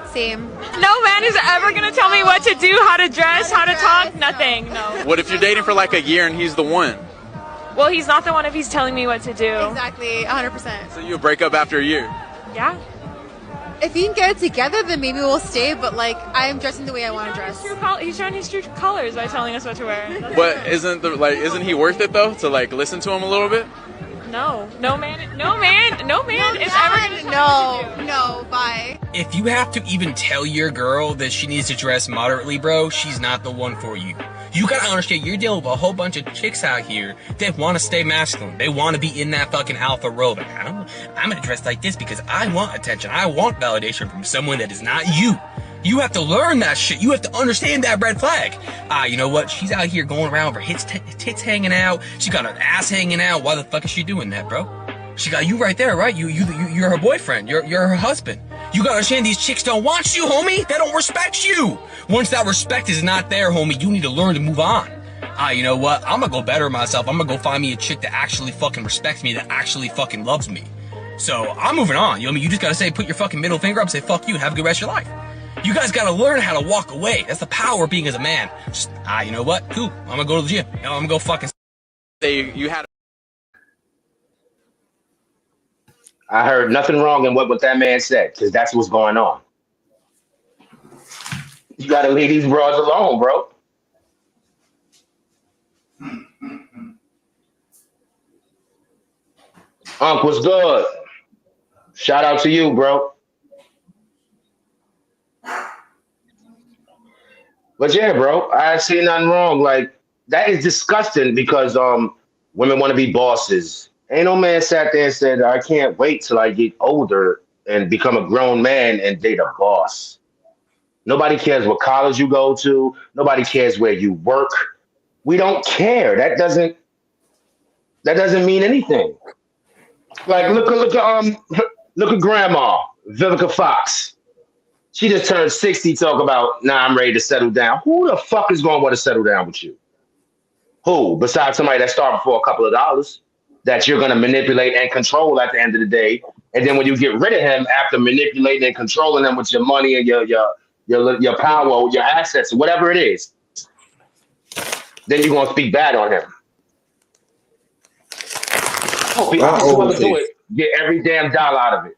Same. No man is ever going to tell me what to do, how to dress, how to talk, nothing. No. What if you're dating for like a year and he's the one? Well, he's not the one if he's telling me what to do. Exactly, 100%. So you break up after a year? Yeah. If you can get it together, then maybe we'll stay, but like, I'm dressing the way I want to dress. He's showing his true colors by telling us what to wear. But isn't he worth it though, to like listen to him a little bit? No man is ever going to No, bye. If you have to even tell your girl that she needs to dress moderately, bro, she's not the one for you. You gotta understand, you're dealing with a whole bunch of chicks out here that want to stay masculine. They want to be in that fucking alpha role. Like, I'm gonna dress like this because I want attention. I want validation from someone that is not you. You have to learn that shit. You have to understand that red flag. You know what? She's out here going around with her tits hanging out. She got her ass hanging out. Why the fuck is she doing that, bro? She got you right there, right? You're her boyfriend. You're her husband. You gotta understand, these chicks don't want you, homie. They don't respect you. Once that respect is not there, homie, you need to learn to move on. You know what? I'm gonna go better myself. I'm gonna go find me a chick that actually fucking respects me, that actually fucking loves me. So I'm moving on. You know what I mean? You just gotta say, put your fucking middle finger up and say, fuck you, and have a good rest of your life. You guys gotta learn how to walk away. That's the power of being as a man. Just, you know what? Cool. I'm gonna go to the gym. You know, I'm gonna go fucking. I heard nothing wrong in what that man said, because that's what's going on. You gotta leave these bros alone, bro. Unc, what's good? Shout out to you, bro. But yeah, bro, I see nothing wrong. Like that is disgusting because women want to be bosses. Ain't no man sat there and said, I can't wait till I get older and become a grown man and date a boss. Nobody cares what college you go to. Nobody cares where you work. We don't care. That doesn't mean anything. Like look at grandma, Vivica Fox. She just turned 60, talk about, nah, I'm ready to settle down. Who the fuck is going to want to settle down with you? Who, besides somebody that's starving for a couple of dollars that you're going to manipulate and control at the end of the day? And then when you get rid of him after manipulating and controlling him with your money and your power, your assets, whatever it is, then you're going to speak bad on him. Oh, I can whoever do it, get every damn dollar out of it.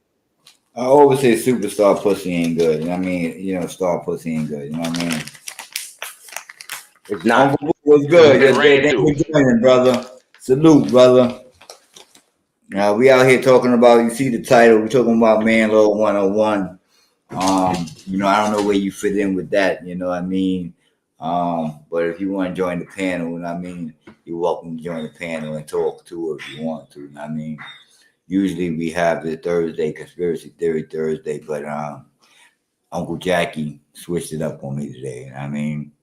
I always say superstar pussy ain't good. You know what I mean? Star pussy ain't good. You know what I mean? It's not. Uncle was good. Thank you for joining, brother. Salute, brother. Now we out here talking about, you see the title, we're talking about Man Law 101. I don't know where you fit in with that, you know what I mean? But if you want to join the panel, you know what I mean, you're welcome to join the panel and talk to it if you want to, you know what I mean? Usually we have the Thursday Conspiracy Theory Thursday, but Uncle Jacky switched it up on me today, you know what I mean?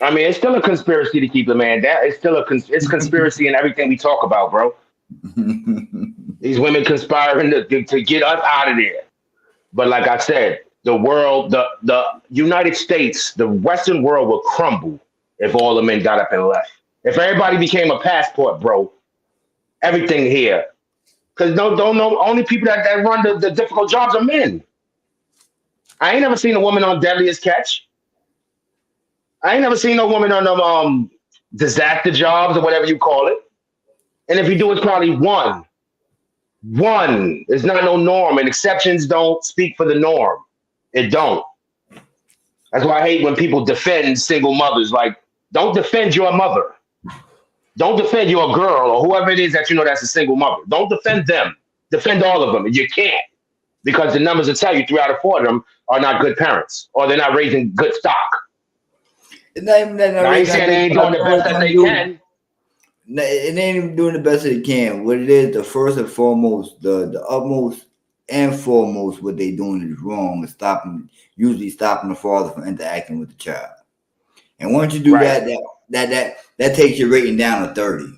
It's still a conspiracy to keep a man down. It's still it's conspiracy in everything we talk about, bro. These women conspiring to get us out of there. But like I said, the world, the United States, the Western world will crumble if all the men got up and left. If everybody became a passport, bro, everything here. Because don't know only people that run the difficult jobs are men. I ain't never seen a woman on Deadliest Catch. I ain't never seen no woman on them disaster jobs or whatever you call it. And if you do, it's probably one. One. It's not no norm, and exceptions don't speak for the norm. It don't. That's why I hate when people defend single mothers. Like, don't defend your mother. Don't defend your girl or whoever it is that you know that's a single mother. Don't defend them. Defend all of them. You can't, because the numbers will tell you 3 out of 4 of them are not good parents or they're not raising good stock. Not even that. I ain't saying they ain't doing the best that they can. It ain't even doing the best that they can. What it is, the first and foremost, the utmost and foremost, what they doing is wrong. Is usually stopping the father from interacting with the child. And once you do that takes your rating down to 30. You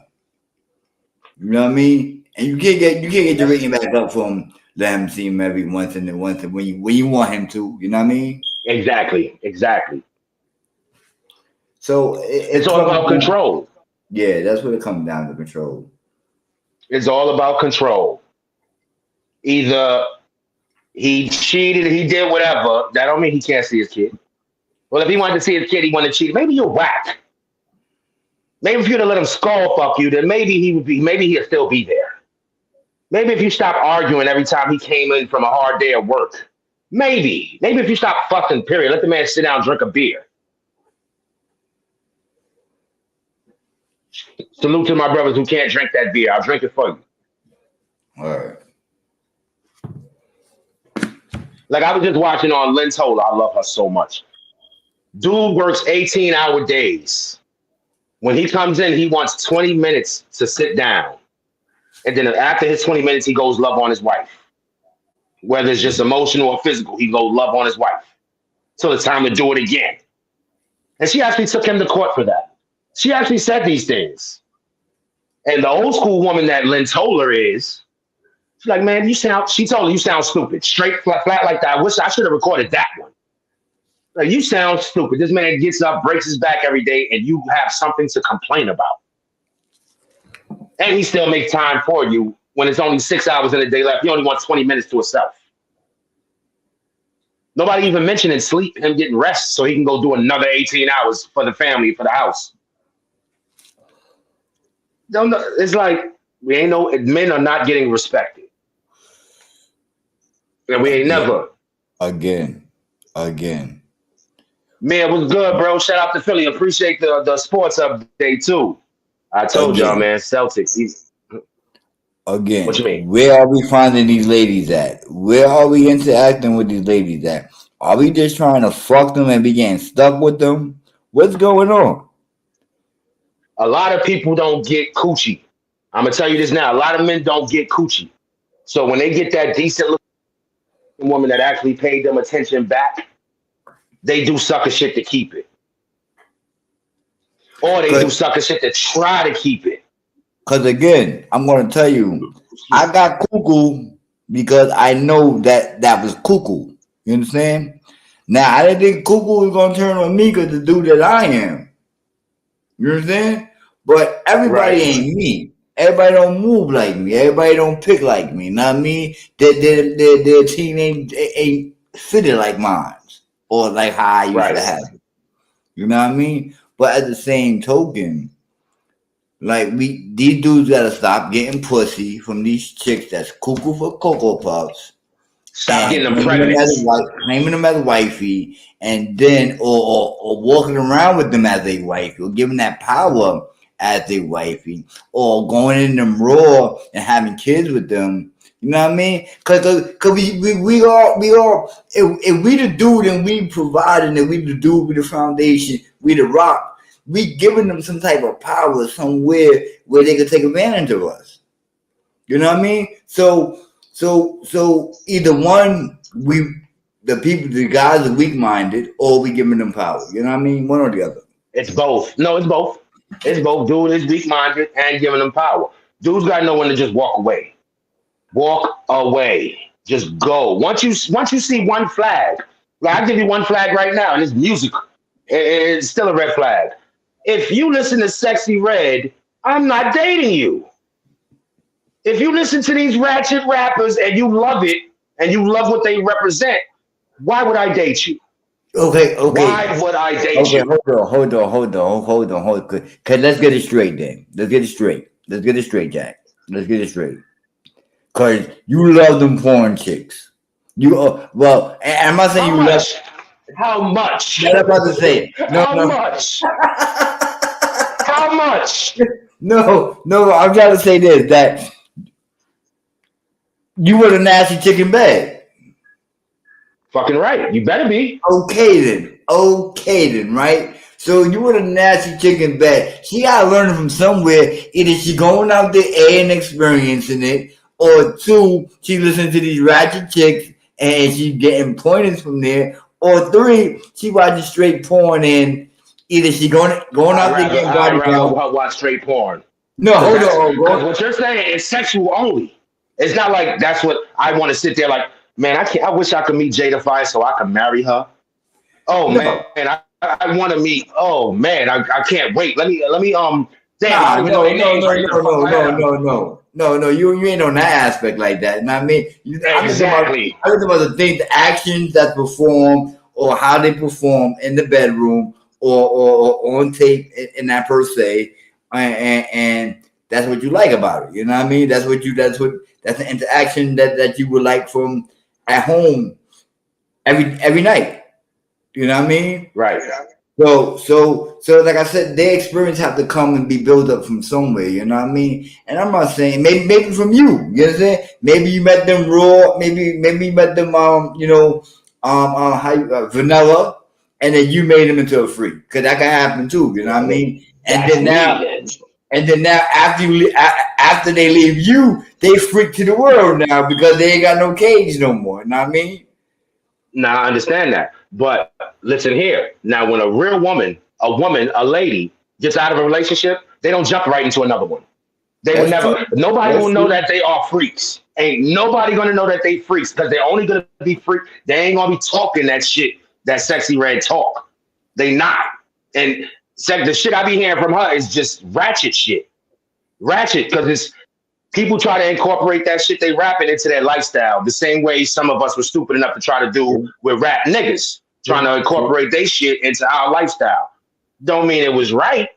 know what I mean? And you can't get your rating back up from let him see him every once and when you want him to. You know what I mean? Exactly. So it's all about control. Yeah, that's what it comes down to, control. It's all about control. Either he cheated, he did whatever. That don't mean he can't see his kid. Well, if he wanted to see his kid, he wanted to cheat. Maybe you're whack. Maybe if you'd have let him skull fuck you, then maybe he'd still be there. Maybe if you stop arguing every time he came in from a hard day of work. Maybe if you stop fucking, period. Let the man sit down and drink a beer. Salute to my brothers who can't drink that beer. I'll drink it for you. All right. Like I was just watching on Lynn Toler. I love her so much. Dude works 18-hour days. When he comes in, he wants 20 minutes to sit down. And then after his 20 minutes, he goes love on his wife. Whether it's just emotional or physical, he goes love on his wife. Till it's time to do it again. And she actually took him to court for that. She actually said these things. And the old school woman that Lynn Toler is, she's like, man, she told her, you sound stupid. Straight, flat like that. I wish I should have recorded that one. Like, you sound stupid. This man gets up, breaks his back every day, and you have something to complain about. And he still makes time for you when it's only 6 hours in a day left. He only wants 20 minutes to himself. Nobody even mentioning sleep, him getting rest so he can go do another 18 hours for the family, for the house. It's like men are not getting respected. And we ain't never. Again. Man, it was good, bro. Shout out to Philly. Appreciate the sports update too. I told y'all, Again, man. Celtics. What you mean? where are we finding these ladies at? Where are we interacting with these ladies at? Are we just trying to fuck them and be getting stuck with them? What's going on? A lot of people don't get coochie. I'm gonna tell you this now. A lot of men don't get coochie. So when they get that decent looking woman that actually paid them attention back, they do sucker shit to keep it. Or they do sucker shit to try to keep it. Because again, I'm going to tell you, I got cuckoo because I know that was cuckoo. You understand? Now, I didn't think cuckoo was going to turn on me because the dude that I am. You understand? But everybody ain't me. Everybody don't move like me. Everybody don't pick like me. Not me. Their team ain't fitted like mine or like how I used to have it. You know what I mean? But at the same token, like these dudes gotta stop getting pussy from these chicks that's cuckoo for Cocoa Puffs. Stop getting them pregnant. Claiming them as wifey, and then or walking around with them as a wifey, or giving that power as a wifey, or going in them raw and having kids with them. You know what I mean? Cause we all if we the dude and we providing and we the dude, we the foundation, we the rock. We giving them some type of power somewhere where they can take advantage of us. You know what I mean? So either one, the guys are weak minded, or we giving them power. You know what I mean? One or the other. It's both. No, it's both. It's both. Dude is weak minded and giving them power. Dude's got to know when to just walk away. Walk away. Just go. Once you see one flag, like I give you one flag right now, and it's music. It's still a red flag. If you listen to Sexy Red, I'm not dating you. If you listen to these ratchet rappers and you love it and you love what they represent, why would I date you? Okay. Why would I date you? Hold on. Cause let's get it straight then. Let's get it straight, Jack. Let's get it straight. Cause you love them porn chicks. Well, I'm not saying How much? I'm about to say. Much? How much? No, I'm trying to say this, that you were a nasty chicken bag. Fucking right. You better be. Okay then, right? So you were a nasty chicken bag. She gotta learn from somewhere. Either she going out there and experiencing it, or two, she listening to these ratchet chicks and she getting pointers from there, or three, she watching straight porn and either she going out there getting body count. Watch straight porn. No, hold on. Because what you're saying is sexual only. It's not like that's what I want to sit there like, man, I wish I could meet Jada Fire so I could marry her. Oh man, I want to meet. Oh man, I can't wait. Let me damn. No. You ain't on that aspect like that. You know what I mean? Exactly. I think about the actions that perform or how they perform in the bedroom or on tape in that per se, and that's what you like about it. You know what I mean? That's the interaction that you would like from at home every night. You know what I mean? Right. So like I said, their experience have to come and be built up from somewhere, you know what I mean? And I'm not saying maybe from you, you understand? Maybe you met them raw, maybe you met them vanilla, and then you made them into a freak, because that can happen too, you know what I mean? And then now after they leave you, they freak to the world now because they ain't got no cage no more, you know what I mean? Now I understand that. But listen here. Now, when a real woman, a lady gets out of a relationship, they don't jump right into another one. They will never. Nobody will know that they are freaks. Ain't nobody gonna know that they freaks because they're only gonna be freak. They ain't gonna be talking that shit, that Sexy Red talk. They not. And the shit I be hearing from her is just ratchet shit. Ratchet, because it's people try to incorporate that shit they rapping into their lifestyle the same way some of us were stupid enough to try to do with rap niggas, trying to incorporate their shit into our lifestyle. Don't mean it was right.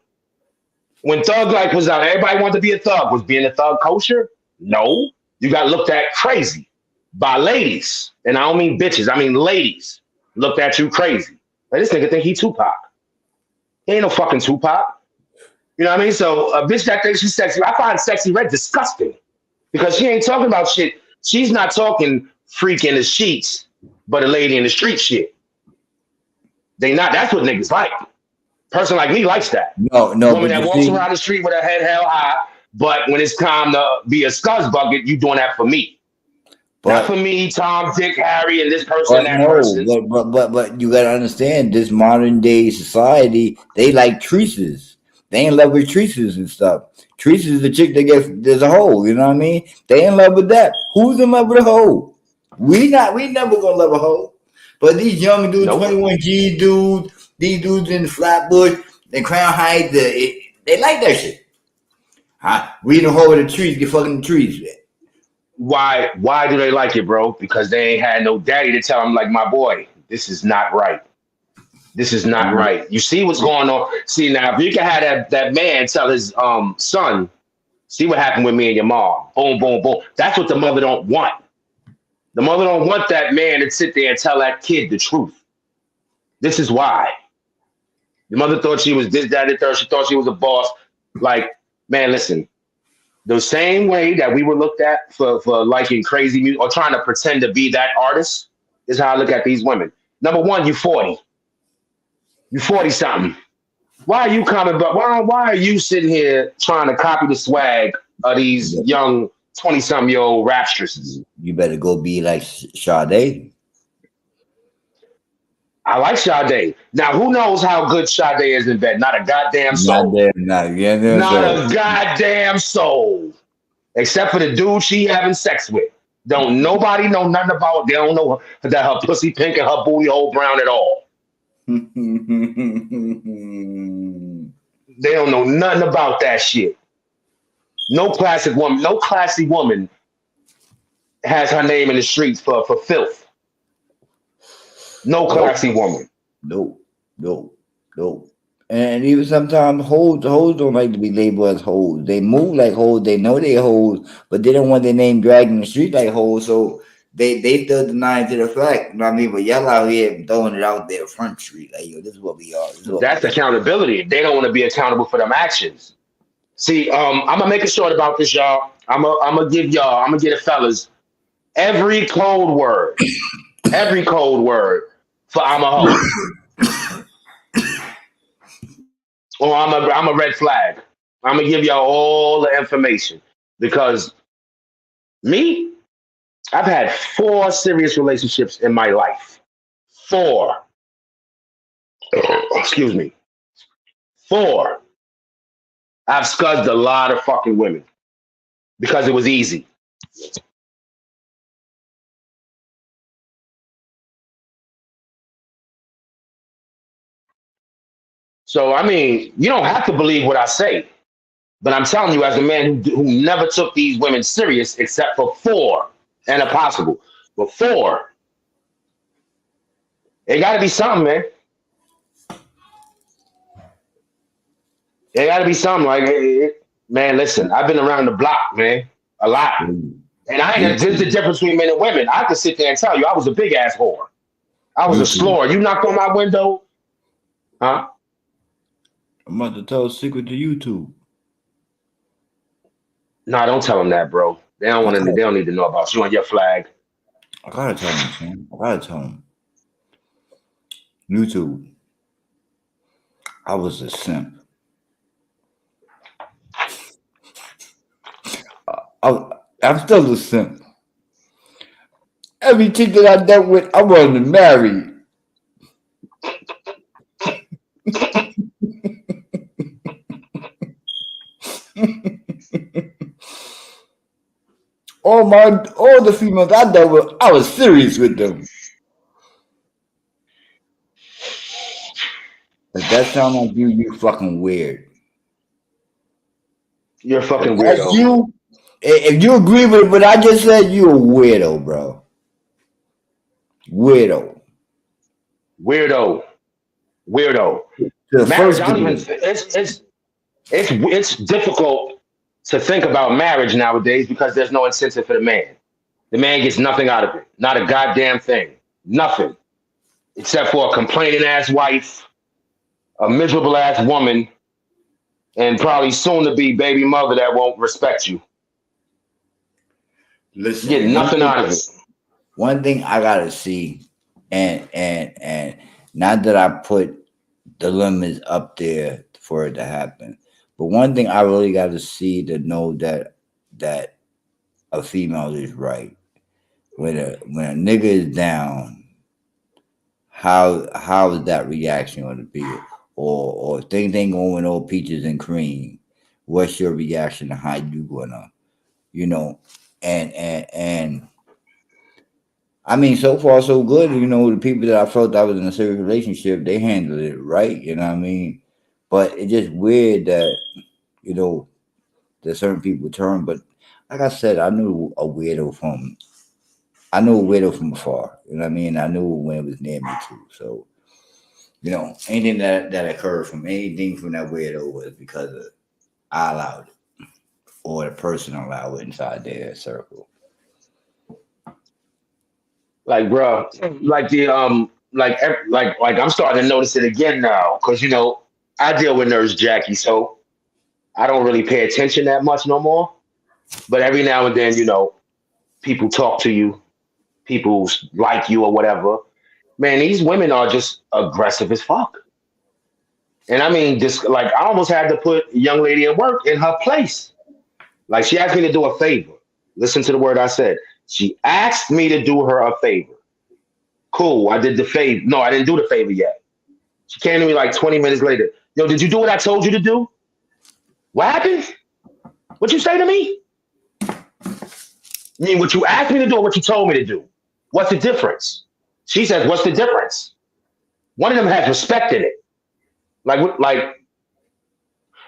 When Thug Life was out, everybody wanted to be a thug. Was being a thug kosher? No. You got looked at crazy by ladies. And I don't mean bitches, I mean ladies looked at you crazy. Like this nigga think he Tupac. He ain't no fucking Tupac. You know what I mean? So a bitch that thinks she's sexy, I find Sexy Red disgusting because she ain't talking about shit. She's not talking freak in the sheets, but a lady in the street shit. They not. That's what niggas like. Person like me likes that. No, Woman but that you walks see, around the street with her head held high, but when it's time to be a scuzz bucket, you doing that for me. Not for me, Tom, Dick, Harry, and this person, that person. but you gotta understand this modern day society. They like treases. They in love with treases and stuff. Treases is the chick that gets there's a hole. You know what I mean? They in love with that. Who's in love with a hoe? We never gonna love a hoe. But these young dudes, 21G dudes, these dudes in Flatbush, and Crown Heights, they like that shit. Huh? We in the hole with the trees, get fucking the trees. Why do they like it, bro? Because they ain't had no daddy to tell them, like, my boy, this is not right. This is not right. You see what's going on. See, now, if you can have that man tell his son, see what happened with me and your mom. Boom, boom, boom. That's what the mother don't want. The mother don't want that man to sit there and tell that kid the truth. This is why. The mother thought she was this, that, and third. She thought she was a boss. Like, man, listen. The same way that we were looked at for liking crazy music or trying to pretend to be that artist is how I look at these women. Number one, you 40. You 40 something. Why are you coming? But why are you sitting here trying to copy the swag of these young 20-something-year-old rapstresses? You better go be like Sade. I like Sade. Now, who knows how good Sade is in bed? Not a goddamn soul. Not a goddamn soul. Except for the dude she having sex with. Don't nobody know nothing about. They don't know that her pussy pink and her booty hole brown at all. They don't know nothing about that shit. No classic woman, no classy woman has her name in the streets for filth. No classy woman. No. And even sometimes hoes don't like to be labeled as hoes. They move like hoes. They know they hoes, but they don't want their name dragged in the street like hoes. So they still deny it to the fact. You know what I mean? But y'all out here throwing it out there front street. Like, yo, this is what we are. That's accountability. They don't want to be accountable for them actions. See, I'm gonna make it short about this, y'all. I'm gonna give the fellas every code word for I'm a hoe. Or I'm a red flag. I'm gonna give y'all all the information because me, I've had 4 serious relationships in my life. 4. Excuse me. 4. I've scuzzed a lot of fucking women because it was easy. So, I mean, you don't have to believe what I say, but I'm telling you, as a man who never took these women serious except for 4 and a possible, but 4, it got to be something, man. It got to be something. Like, man, listen, I've been around the block, man, a lot. And there's the difference between men and women. I could sit there and tell you I was a big ass whore. I was a slore. You knocked on my window, huh? I'm about to tell a secret to YouTube. Nah, don't tell them that, bro. They don't need to know about you and your flag. I gotta tell them, man. I gotta tell them. YouTube. I was a simp. I'm still a simp. Every chick that I dealt with, I wasn't married. all the females I dealt with, I was serious with them. If that sounds like you fucking weird. You're a fucking weirdo. If you agree with what I just said, you a weirdo, bro. Weirdo. Marriage, it's difficult to think about marriage nowadays because there's no incentive for the man. The man gets nothing out of it. Not a goddamn thing. Nothing. except for a complaining ass wife, a miserable ass woman, and probably soon to be baby mother that won't respect you. Listen, Get nothing out of it. One thing I gotta see, and not that I put the limits up there for it to happen, but one thing I really got to see to know that a female is right. When a nigga is down, how is that reaction going to be? Or things ain't going all peaches and cream. What's your reaction to how you gonna, you know, and I mean, so far so good. You know, the people that I felt I was in a serious relationship, they handled it right. You know what I mean? But it's just weird that you know that certain people turn. But like I said, I knew a weirdo from afar. You know what I mean? I knew when it was near me too. So you know, anything that occurred from anything from that weirdo was because of I allowed it or the person allowed it inside their circle. Like, bro, like like I'm starting to notice it again now, because I deal with Nurse Jackie, so I don't really pay attention that much no more. But every now and then, people talk to you, people like you or whatever. Man, these women are just aggressive as fuck. And I mean, just like I almost had to put a young lady at work in her place. Like she asked me to do a favor. Listen to the word I said. She asked me to do her a favor. Cool, I did the favor. No, I didn't do the favor yet. She came to me like 20 minutes later. Yo, did you do what I told you to do? What happened? What you say to me? I mean, what you asked me to do or what you told me to do? What's the difference? She says, what's the difference? One of them has respect in it. Like,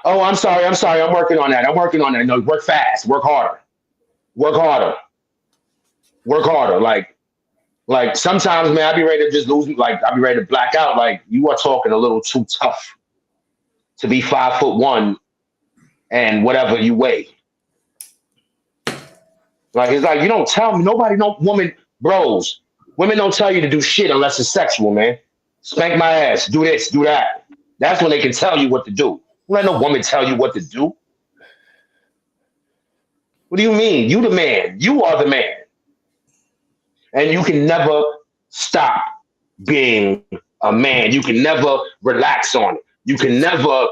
oh, I'm sorry, I'm working on that. I'm working on that. No, work fast, work harder, work harder, work harder. Like sometimes, man, I be ready to just lose. Like I be ready to black out. Like you are talking a little too tough to be 5'1" and whatever you weigh. Like it's like you don't tell me. Nobody, no woman, bros. Women don't tell you to do shit unless it's sexual, man. Spank my ass, do this, do that. That's when they can tell you what to do. Don't let no woman tell you what to do. What do you mean? You the man. You are the man. And you can never stop being a man. You can never relax on it. You can never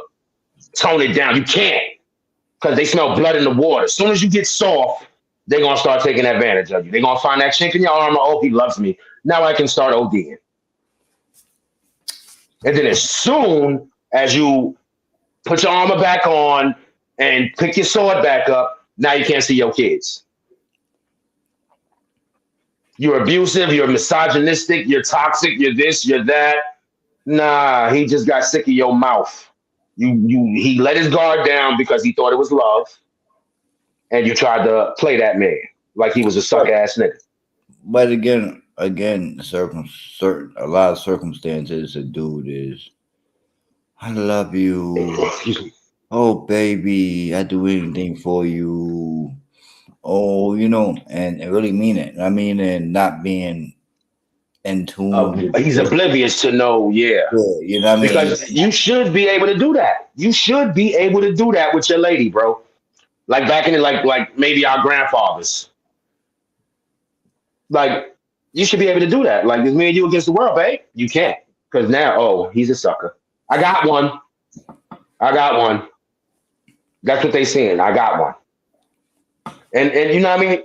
tone it down. You can't, because they smell blood in the water. As soon as you get soft, they're going to start taking advantage of you. They're going to find that chink in your armor. Oh, he loves me. Now I can start ODing. And then as soon as you put your armor back on and pick your sword back up, now you can't see your kids. You're abusive, you're misogynistic, you're toxic, you're this, you're that. Nah, he just got sick of your mouth. He let his guard down because he thought it was love, and you tried to play that man like he was a suck ass nigga. But again, a lot of circumstances. A dude is, I love you. Oh baby, I do anything for you. Oh, and really mean it. I mean, and not being in tune. He's oblivious to know, yeah. You know what I mean? Because you should be able to do that. You should be able to do that with your lady, bro. Like back in the, like maybe our grandfathers. Like you should be able to do that. Like it's me and you against the world, babe. You can't, because now, oh, he's a sucker. I got one. That's what they saying. I got one. And you know what I mean?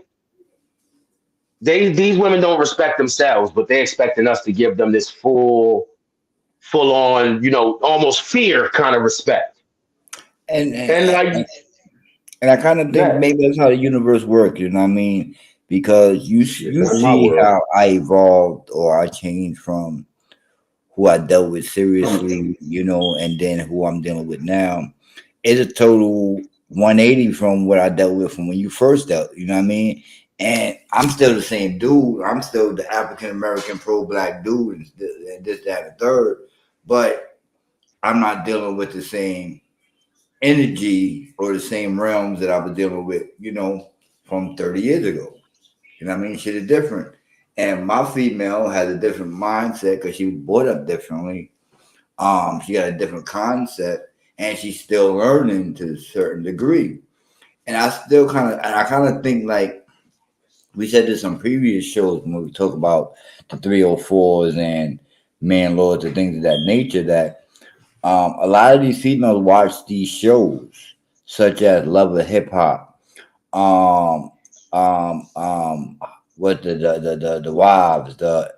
These women don't respect themselves, but they're expecting us to give them this full on, almost fear kind of respect. And I kind of think maybe that's how the universe works. You know what I mean? Because you see how I evolved or I changed from who I dealt with seriously, and then who I'm dealing with now. It's a total 180 from what I dealt with from when you first dealt. You know what I mean? And I'm still the same dude. I'm still the African American pro-black dude and this, that, and the third. But I'm not dealing with the same energy or the same realms that I was dealing with, from 30 years ago. You know what I mean? Shit is different. And my female has a different mindset because she was brought up differently. She got a different concept, and she's still learning to a certain degree. And I kind of think like we said this on previous shows when we talk about the 304s and man lords and things of that nature. That a lot of these females watch these shows, such as Love of Hip Hop, um, what the wives, the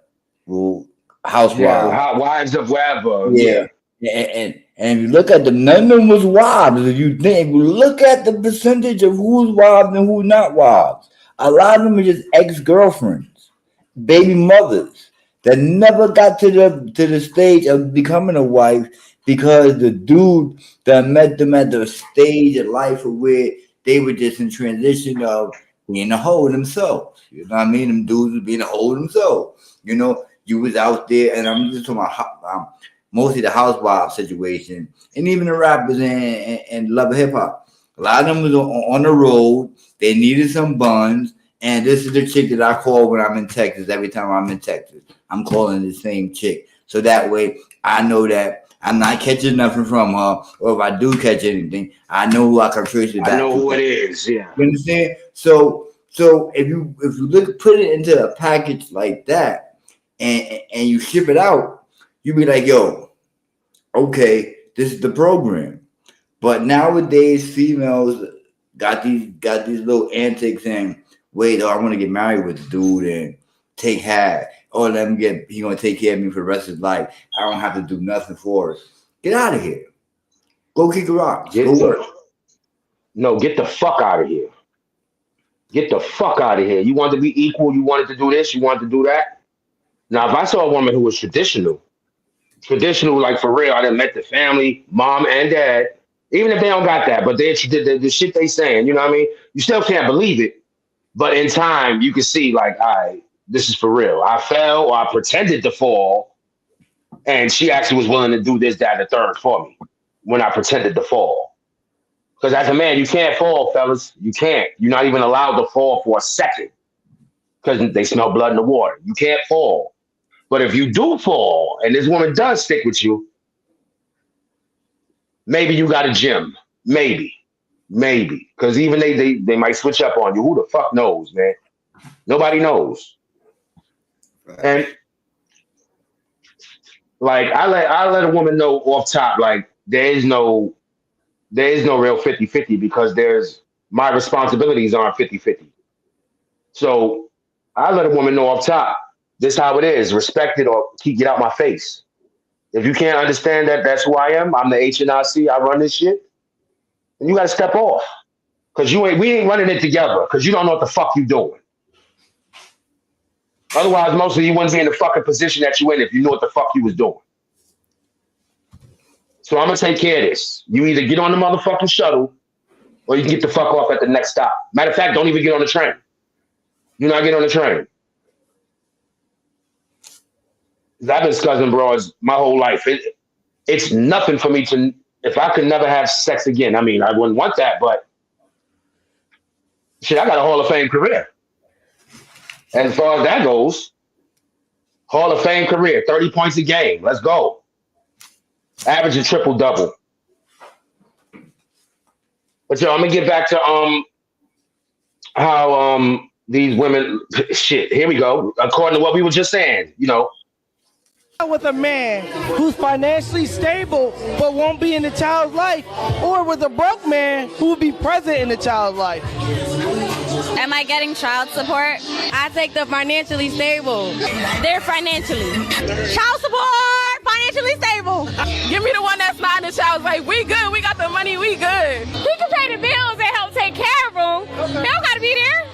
Yeah, housewives. wives of wherever. Yeah. Yeah. And if you look at them, none of them was wives. If you look at the percentage of who's wives and who's not wives, a lot of them are just ex-girlfriends, baby mothers that never got to the stage of becoming a wife because the dude that met them at the stage of life of where they were just in transition of being a hoe themselves. You know what I mean? Them dudes was being a hoe themselves. You know, you was out there, and I'm just talking about mostly the housewife situation, and even the rappers and love of hip hop. A lot of them was on the road. They needed some buns, and this is the chick that I call when I'm in Texas. Every time I'm in Texas, I'm calling the same chick, so that way I know that I'm not catching nothing from her, or if I do catch anything, I know who I can trace it I back know to. who it is. Yeah. You understand? So if you put it into a package like that, and you ship it out, you be like, yo, okay, this is the program. But nowadays, females got these little antics and wait, oh, I want to get married with a dude and take half. Or let him he gonna take care of me for the rest of his life. I don't have to do nothing for it. Get out of here. Go kick a rock. Go work. No, get the fuck out of here. Get the fuck out of here. You wanted to be equal. You wanted to do this. You wanted to do that. Now, if I saw a woman who was traditional like for real, I done met the family, mom and dad, even if they don't got that, but they did the shit they saying, you know what I mean? You still can't believe it. But in time, you can see, like, all right, this is for real. I fell or I pretended to fall, and she actually was willing to do this, that, and the third for me when I pretended to fall. Because as a man, you can't fall, fellas. You can't. You're not even allowed to fall for a second because they smell blood in the water. You can't fall. But if you do fall and this woman does stick with you, maybe you got a gym. Maybe. Because even they might switch up on you. Who the fuck knows, man? Nobody knows. And like I let a woman know off top, like there is no real 50-50 because my responsibilities aren't 50-50. So I let a woman know off top, this is how it is. Respect it or get out my face. If you can't understand that that's who I am, I'm the HNIC, I run this shit, and you gotta step off. Cause we ain't running it together because you don't know what the fuck you doing. Otherwise, most of you wouldn't be in the fucking position that you in if you knew what the fuck you was doing. So I'm gonna take care of this. You either get on the motherfucking shuttle or you can get the fuck off at the next stop. Matter of fact, don't even get on the train. Do not get on the train. I've been scuzzing broads my whole life. It's nothing for me to, if I could never have sex again. I mean, I wouldn't want that, but shit, I got a Hall of Fame career. As far as that goes, Hall of Fame career, 30 points a game. Let's go. Average a triple-double. But yo, I'm gonna get back to how these women shit. Here we go. According to what we were just saying, you know. With a man who's financially stable but won't be in the child's life, or with a broke man who will be present in the child's life. Am I getting child support? I take the financially stable. They're financially. Child support, financially stable. Give me the one that's not in the child's like, we good, we got the money, we good. We can pay the bills and help take care of them. Okay. They don't gotta be there.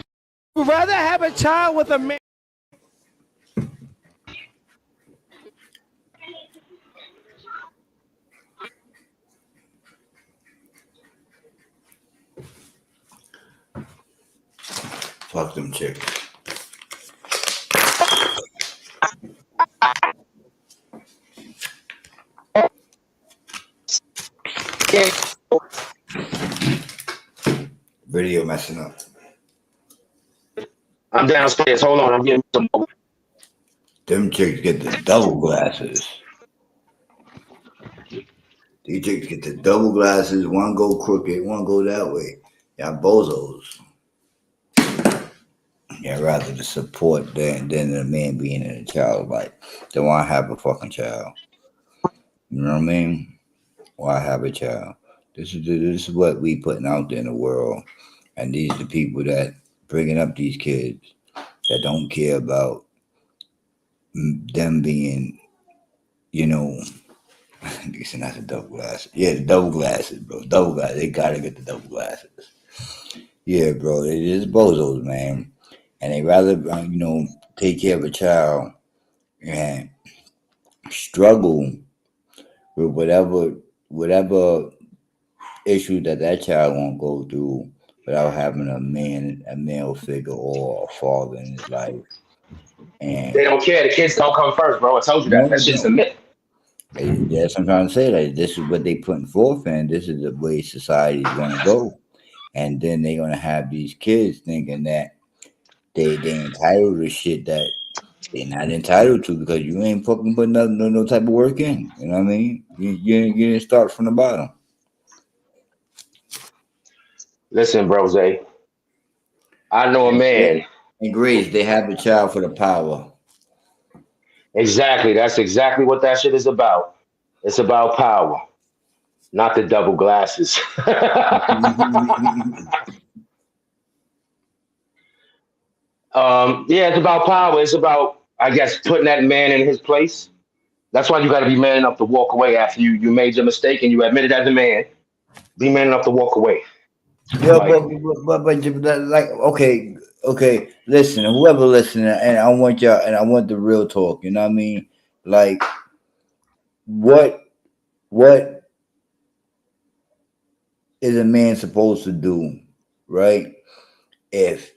Would rather have a child with a man. Fuck them chicks. Video messing up. I'm downstairs. Hold on. I'm getting some more. Them chicks get the double glasses. These chicks get the double glasses. One go crooked, one go that way. Y'all bozos. Yeah, rather to support than a man being in a child's life. They want to have a fucking child. You know what I mean? Why have a child? This is what we putting out there in the world, and these are the people that bringing up these kids that don't care about them being, you know. These are not the double glasses. Yeah, the double glasses, bro. Double glasses. They gotta get the double glasses. Yeah, bro. They just bozos, man. And they rather, take care of a child and struggle with whatever issue that child won't go through without having a male figure or a father in his life. And they don't care. The kids don't come first, bro. I told you that. That shit's a myth. That's what I'm trying to say. Like, this is what they putting forth, and this is the way society is going to go. And then they're going to have these kids thinking that they entitled to shit that they're not entitled to because you ain't fucking putting no type of work in. You know what I mean? You didn't start from the bottom. Listen, Brose. I know a man. And Grace, they have a child for the power. Exactly. That's exactly what that shit is about. It's about power, not the double glasses. Yeah, it's about power. It's about, I guess, putting that man in his place. That's why you got to be man enough to walk away after you made your mistake and you admit it as a man. Be man enough to walk away. Yeah, but like, okay. Listen, whoever listening, and I want y'all, and I want the real talk. You know what I mean? Like, what is a man supposed to do, right? If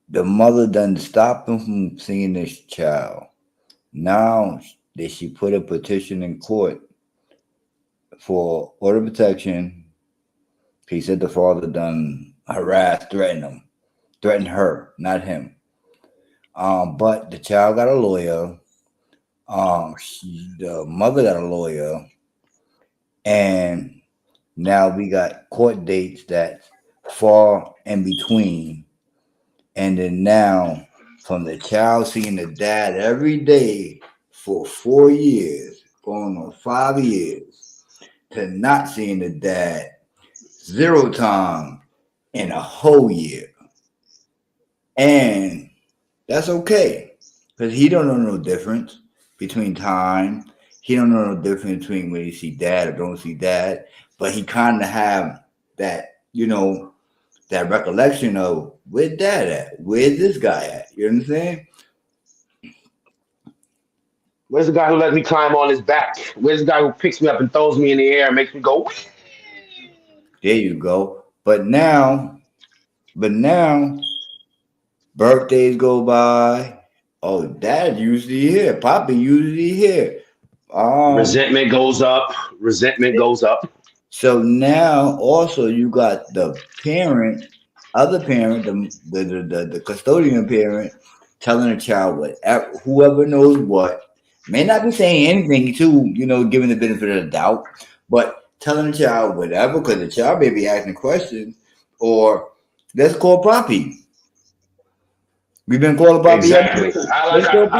the mother doesn't stop him from seeing this child, now that she put a petition in court for order of protection. He said the father done harassed, threatened her, not him. But the child got a lawyer. The mother got a lawyer, and now we got court dates that fall in between. And then now, from the child seeing the dad every day for 4 years, going on 5 years, to not seeing the dad 0 time in a whole year. And that's okay, because he don't know no difference between time. He don't know no difference between when he see dad or don't see dad. But he kind of have that, that recollection of where dad at? Where's this guy at? You know what I'm saying? Where's the guy who lets me climb on his back? Where's the guy who picks me up and throws me in the air and makes me go? There you go. But now, birthdays go by. Oh, dad usually here. Poppy usually here. Resentment goes up. So now also you got the other parent, the custodian parent telling a child whoever knows what, may not be saying anything to, giving the benefit of the doubt, but telling the child whatever, because the child may be asking questions, or let's call Poppy. We've been calling Poppy. Exactly. I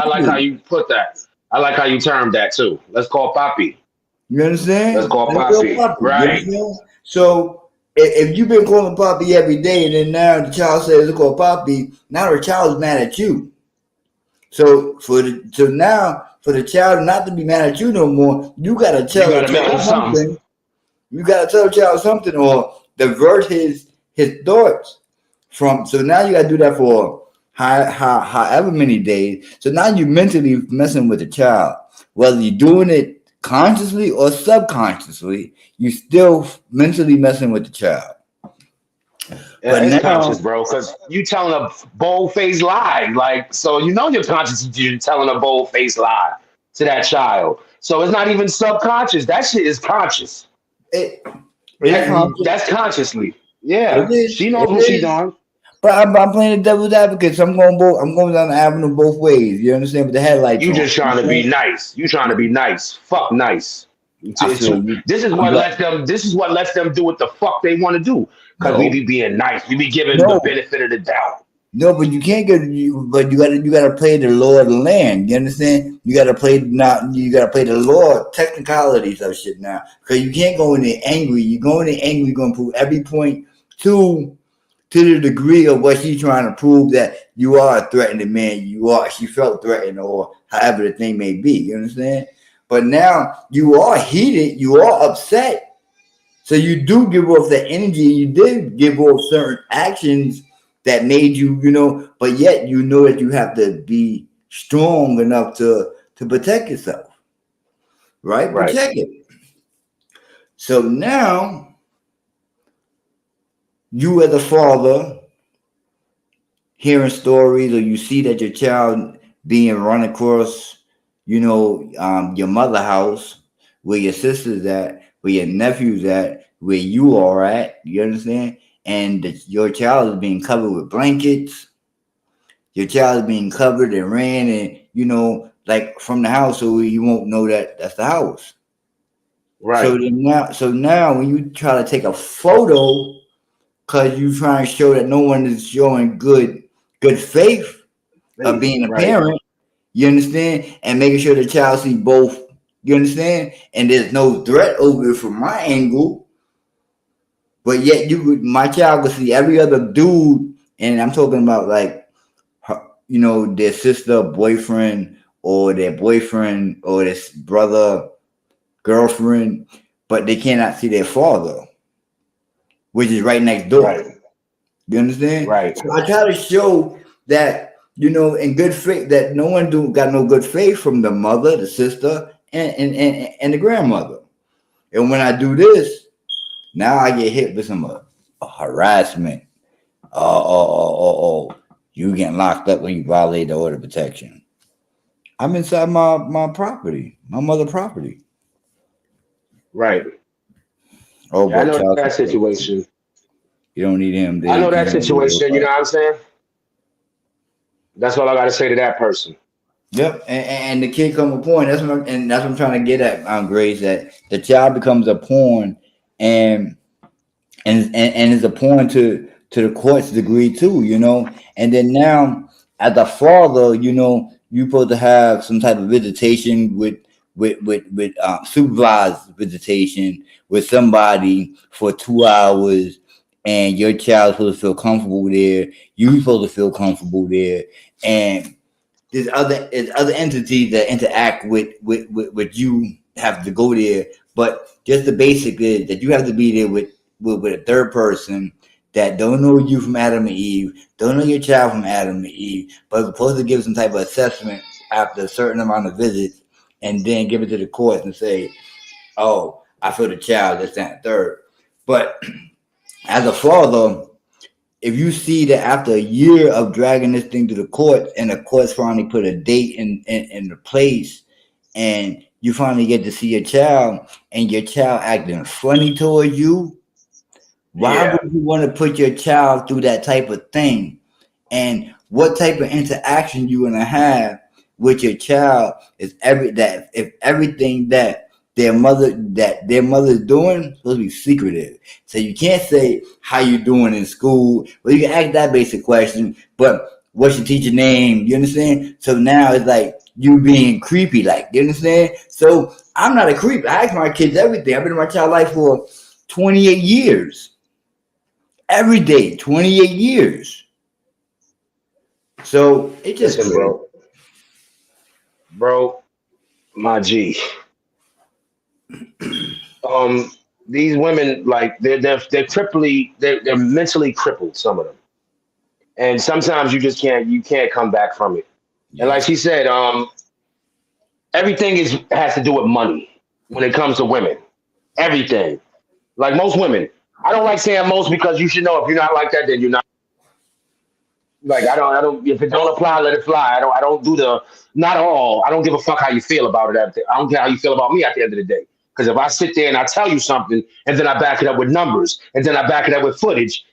like how you put that. I like how you termed that too. Let's call Poppy. You understand? Let's call Poppy. Right. So if you've been calling Poppy every day, and then now the child says let's call Poppy, now the child's mad at you. So now for the child not to be mad at you no more, you gotta tell the child something. You gotta tell the child something, or divert his thoughts from. So now you gotta do that for however many days. So now you're mentally messing with the child, whether you're doing it consciously or subconsciously. You still mentally messing with the child. Yeah, but it's conscious, bro, because you telling a bold-faced lie. Like, so you're conscious. You're telling a bold-faced lie to that child. So it's not even subconscious. That shit is conscious. That's consciously. Yeah, she knows what she's doing. But I'm playing the devil's advocate, so I'm going down the avenue both ways. You understand? With the headlights You on. just trying to be nice. You trying to be nice. Fuck nice. I feel you. This is what lets them. This is what lets them do what the fuck they want to do. Because we be being nice. We be giving the benefit of the doubt. No, but you can't get. But you gotta play the law of the land. You understand? You gotta play the law technicalities of shit now. Because you can't go in there angry. You go in there angry. You're gonna prove every point to the degree of what she's trying to prove that you are a threatening man. She felt threatened, or however the thing may be. You understand? But now you are heated. You are upset. So you do give off that energy. You did give off certain actions that made you, but yet you know that you have to be strong enough to protect yourself, right? Protect it. So now you as a father hearing stories, or you see that your child being run across, your mother house, where your sister's at, where your nephew's at, where you are at, you understand? And your child is being covered with blankets. Your child is being covered and ran, and like from the house, so you won't know that that's the house. Right. So now, when you try to take a photo, because you try and show that no one is showing good faith of being a parent, you understand, and making sure the child see both. You understand, and there's no threat over it from my angle. But yet, my child could see every other dude, and I'm talking about like, their sister, boyfriend, or their boyfriend, or their brother, girlfriend, but they cannot see their father, which is right next door. Right. You understand? Right. So I try to show that, in good faith, that no one got no good faith from the mother, the sister, and the grandmother. And when I do this, now I get hit with some harassment. You getting locked up when you violate the order of protection. I'm inside my property, my mother property. Right. Oh, yeah, I know that situation. You don't need him. I know that situation. You know what I'm saying? That's all I got to say to that person. Yep, and the kid comes a point. That's what I'm trying to get at, Grace. That the child becomes a pawn, and is a pawn to the court's degree too. And then now, as a father, you're supposed to have some type of visitation with supervised visitation with somebody for 2 hours, and your child's supposed to feel comfortable there. You're supposed to feel comfortable there, and there's other entities that interact with you have to go there. But just the basic is that you have to be there with a third person that don't know you from Adam and Eve, don't know your child from Adam and Eve, but supposed to give some type of assessment after a certain amount of visits, and then give it to the court and say, oh, I feel the child, that's that third. But as a father, if you see that after a year of dragging this thing to the court, and the courts finally put a date in the place, and you finally get to see your child, and your child acting funny towards you, why would you want to put your child through that type of thing? And what type of interaction you gonna have with your child if everything that their mother's doing supposed to be secretive. So you can't say how you doing in school. Well, you can ask that basic question, but what's your teacher name? You understand? So now it's like you being creepy, like, you understand? So I'm not a creep. I ask my kids everything. I've been in my child life for 28 years. Every day, 28 years. So it just listen, bro, my G. These women, like, they're mentally crippled, some of them, and sometimes you just can't come back from it. And like she said, everything has to do with money when it comes to women. Everything, like most women. I don't like saying most, because you should know, if you're not like that, then you're not. Like, I don't. If it don't apply, let it fly. I don't do the not all. I don't give a fuck how you feel about it. I don't care how you feel about me at the end of the day. Because if I sit there and I tell you something, and then I back it up with numbers, and then I back it up with footage,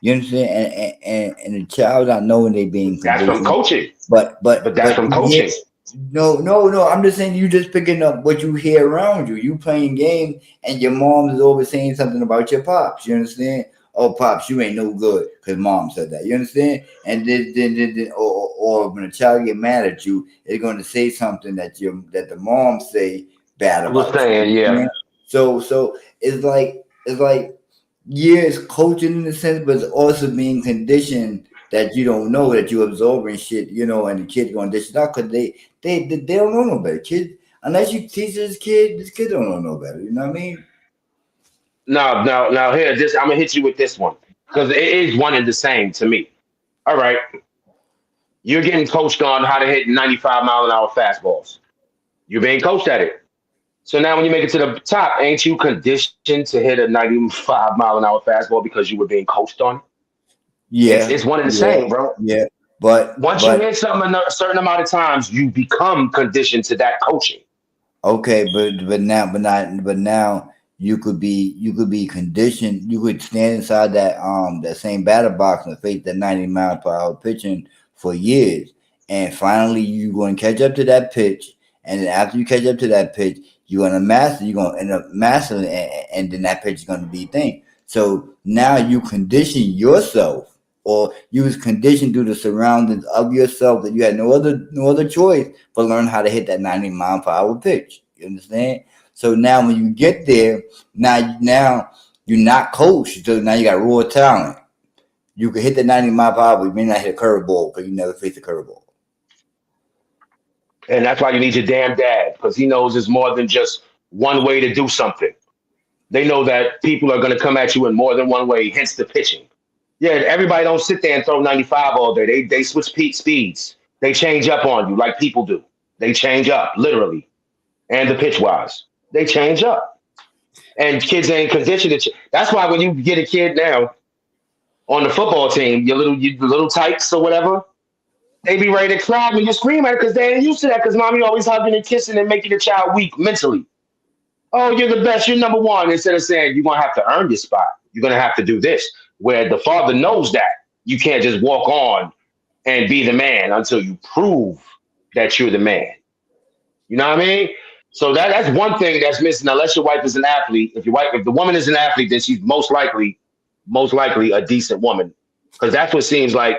You understand? And the child not knowing they being That's from coaching. But that's from coaching. No. I'm just saying you just picking up what you hear around you. You playing games and your mom is always saying something about your pops. You understand? Oh, pops, you ain't no good because mom said that. You understand? And then or when a child get mad at you, they're going to say something that the mom say bad about. Saying, yeah. So it's like it's coaching in a sense, but it's also being conditioned that you don't know that you're absorbing shit, you know, and the kid's going to dish it out because they don't know no better. Kid, unless you teach this kid don't know no better. You know what I mean? Now here, I'm gonna hit you with this one because it is one and the same to me. All right, you're getting coached on how to hit 95-mile-an-hour fastballs. You're being coached at it. So now when you make it to the top, ain't you conditioned to hit a 95-mile-an-hour fastball because you were being coached on it? Yeah, it's one and the same, bro. Yeah, but once you hit something a certain amount of times, you become conditioned to that coaching. Okay, but now you could be conditioned. You could stand inside that same batter box and face that 90-mile-per-hour pitching for years, and finally you're going to catch up to that pitch. And then after you catch up to that pitch, you're going to master. You're going to end up mastering, and then that pitch is going to be a thing. So now you condition yourself, or you was conditioned through the surroundings of yourself that you had no other choice but learn how to hit that 90-mile-per-hour pitch. You understand? So now when you get there, now you're not coached. So now you got raw talent. You can hit the 90-mile-per-hour, but you may not hit a curveball because you never faced a curveball. And that's why you need your damn dad, because he knows there's more than just one way to do something. They know that people are going to come at you in more than one way, hence the pitching. Yeah, everybody don't sit there and throw 95 all day. They switch speeds. They change up on you like people do. They change up, literally. And the pitch-wise. They change up. And kids ain't conditioned to that's why when you get a kid now on the football team, your little types or whatever, they be ready to cry when you scream at it because they ain't used to that because mommy always hugging and kissing and making the child weak mentally. Oh, you're the best. You're number one. Instead of saying you're going to have to earn your spot. You're going to have to do this. Where the father knows that you can't just walk on and be the man until you prove that you're the man. You know what I mean? So that's one thing that's missing. Unless your wife is an athlete. If the woman is an athlete, then she's most likely a decent woman. Because that's what seems like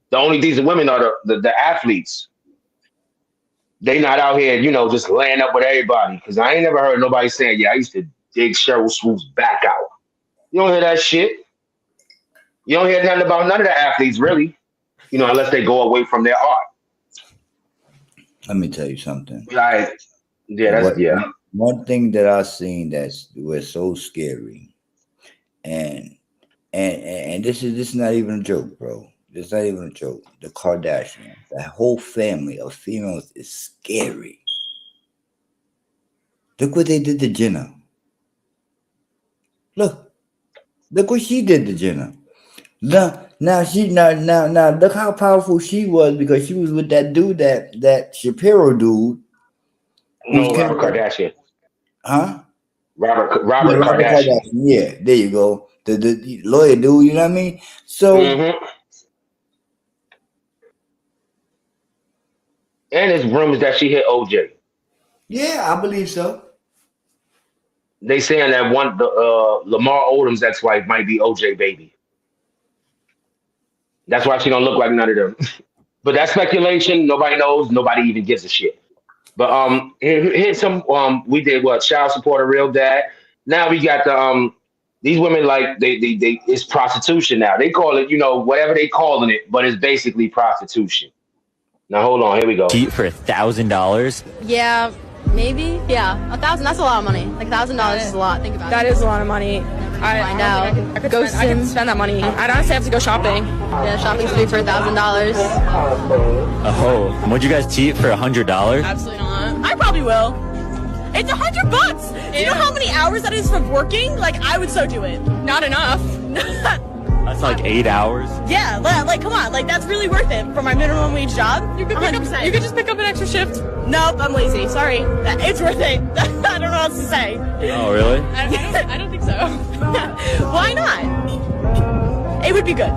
the only decent women are the athletes. They not out here, just laying up with everybody. Because I ain't never heard nobody saying, yeah, I used to dig Cheryl Swoop's back out. You don't hear that shit. You don't hear nothing about none of the athletes, really. Unless they go away from their art. Let me tell you something. Like, yeah, One thing that I've seen was so scary, and this is not even a joke, bro. It's not even a joke. The Kardashians, that whole family of females is scary. Look what they did to Jenner. Look what she did to Jenner. Now look how powerful she was because she was with that dude, that Shapiro dude. No, Robert Kardashian. Huh? Robert Kardashian. Yeah, there you go. The lawyer dude, you know what I mean? So and there's rumors that she hit OJ. Yeah, I believe so. They saying that Lamar Odom's ex-wife might be OJ baby. That's why she don't look like none of them. But that's speculation. Nobody knows. Nobody even gives a shit. But here's some. We did child support, a real dad. Now we got these women like they it's prostitution now. They call it whatever they calling it, but it's basically prostitution. Now hold on, here we go. Cheat for $1,000? Yeah, maybe. Yeah, 1,000. That's a lot of money. Like $1,000 is a lot. Think about it. That is a lot of money. Find out. I could spend that money. I'd honestly have to go shopping. Yeah, shopping's free for $1,000. Oh, would you guys cheat for $100? Absolutely not. I probably will. It's $100. Do you know how many hours that is from working? Like, I would so do it. Not enough. That's like 8 hours. Yeah, like come on, like that's really worth it for my minimum wage job. You could just pick up an extra shift. Nope, I'm lazy. Sorry, it's worth it. I don't know what else to say. Oh really? I don't think so. Why not? It would be good.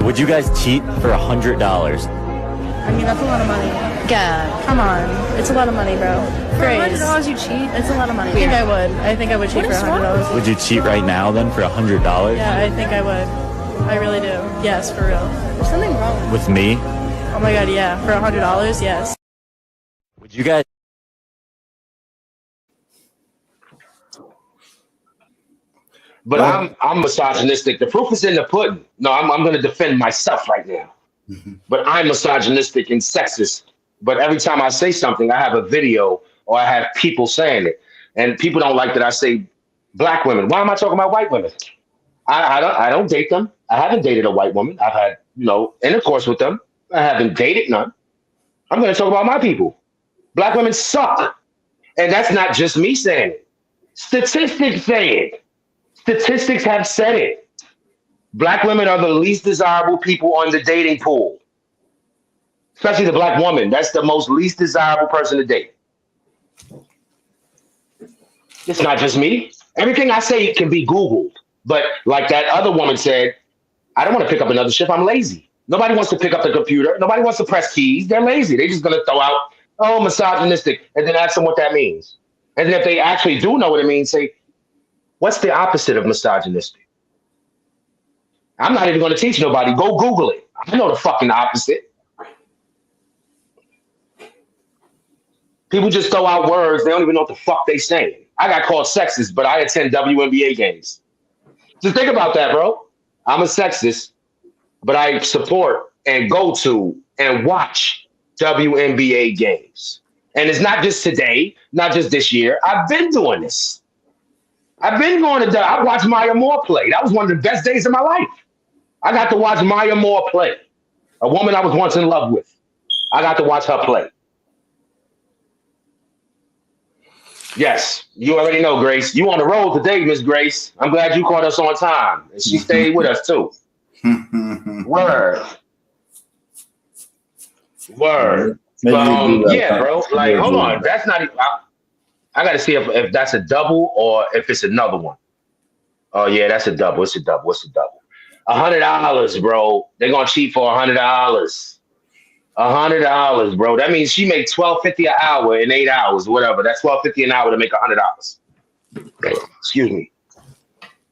Would you guys cheat for $100? I mean, that's a lot of money. Yeah, come on. It's a lot of money, bro. For $100 you cheat? It's a lot of money. I think I would. I think I would cheat for $100. Would you cheat right now then for $100? Yeah, I think I would. I really do. Yes, for real. There's something wrong. With me? Oh my god, yeah. For $100, yes. Would you guys? But I'm misogynistic. The proof is in the pudding. No, I'm going to defend myself right now. But I'm misogynistic and sexist. But every time I say something, I have a video or I have people saying it. And people don't like that I say black women. Why am I talking about white women? I don't date them. I haven't dated a white woman. I've had, intercourse with them. I haven't dated none. I'm going to talk about my people. Black women suck. And that's not just me saying it. Statistics say it. Statistics have said it. Black women are the least desirable people on the dating pool. Especially the black woman. That's the most least desirable person to date. It's not just me. Everything I say can be Googled. But like that other woman said, I don't want to pick up another shift. I'm lazy. Nobody wants to pick up the computer. Nobody wants to press keys. They're lazy. They're just going to throw out, oh, misogynistic, and then ask them what that means. And then if they actually do know what it means, say, what's the opposite of misogynistic? I'm not even going to teach nobody. Go Google it. I know the fucking opposite. People just throw out words. They don't even know what the fuck they saying. I got called sexist, but I attend WNBA games. Just think about that, bro. I'm a sexist, but I support and go to and watch WNBA games. And it's not just today, not just this year. I've been doing this. I've been going to, I watched Maya Moore play. That was one of the best days of my life. I got to watch Maya Moore play. A woman I was once in love with. I got to watch her play. Yes, you already know, Grace. You on the road today, Miss Grace. I'm glad you caught us on time. And she stayed with us, too. Word. Word. But, yeah, bro. Like, hold on. That's not even... I got to see if that's a double or if it's another one. Oh, yeah, that's a double. It's a double. It's a double. $100, bro. They're going to cheat for $100. $100, bro. That means she make $12.50 an hour in 8 hours, whatever. That's $12.50 an hour to make $100. Excuse me.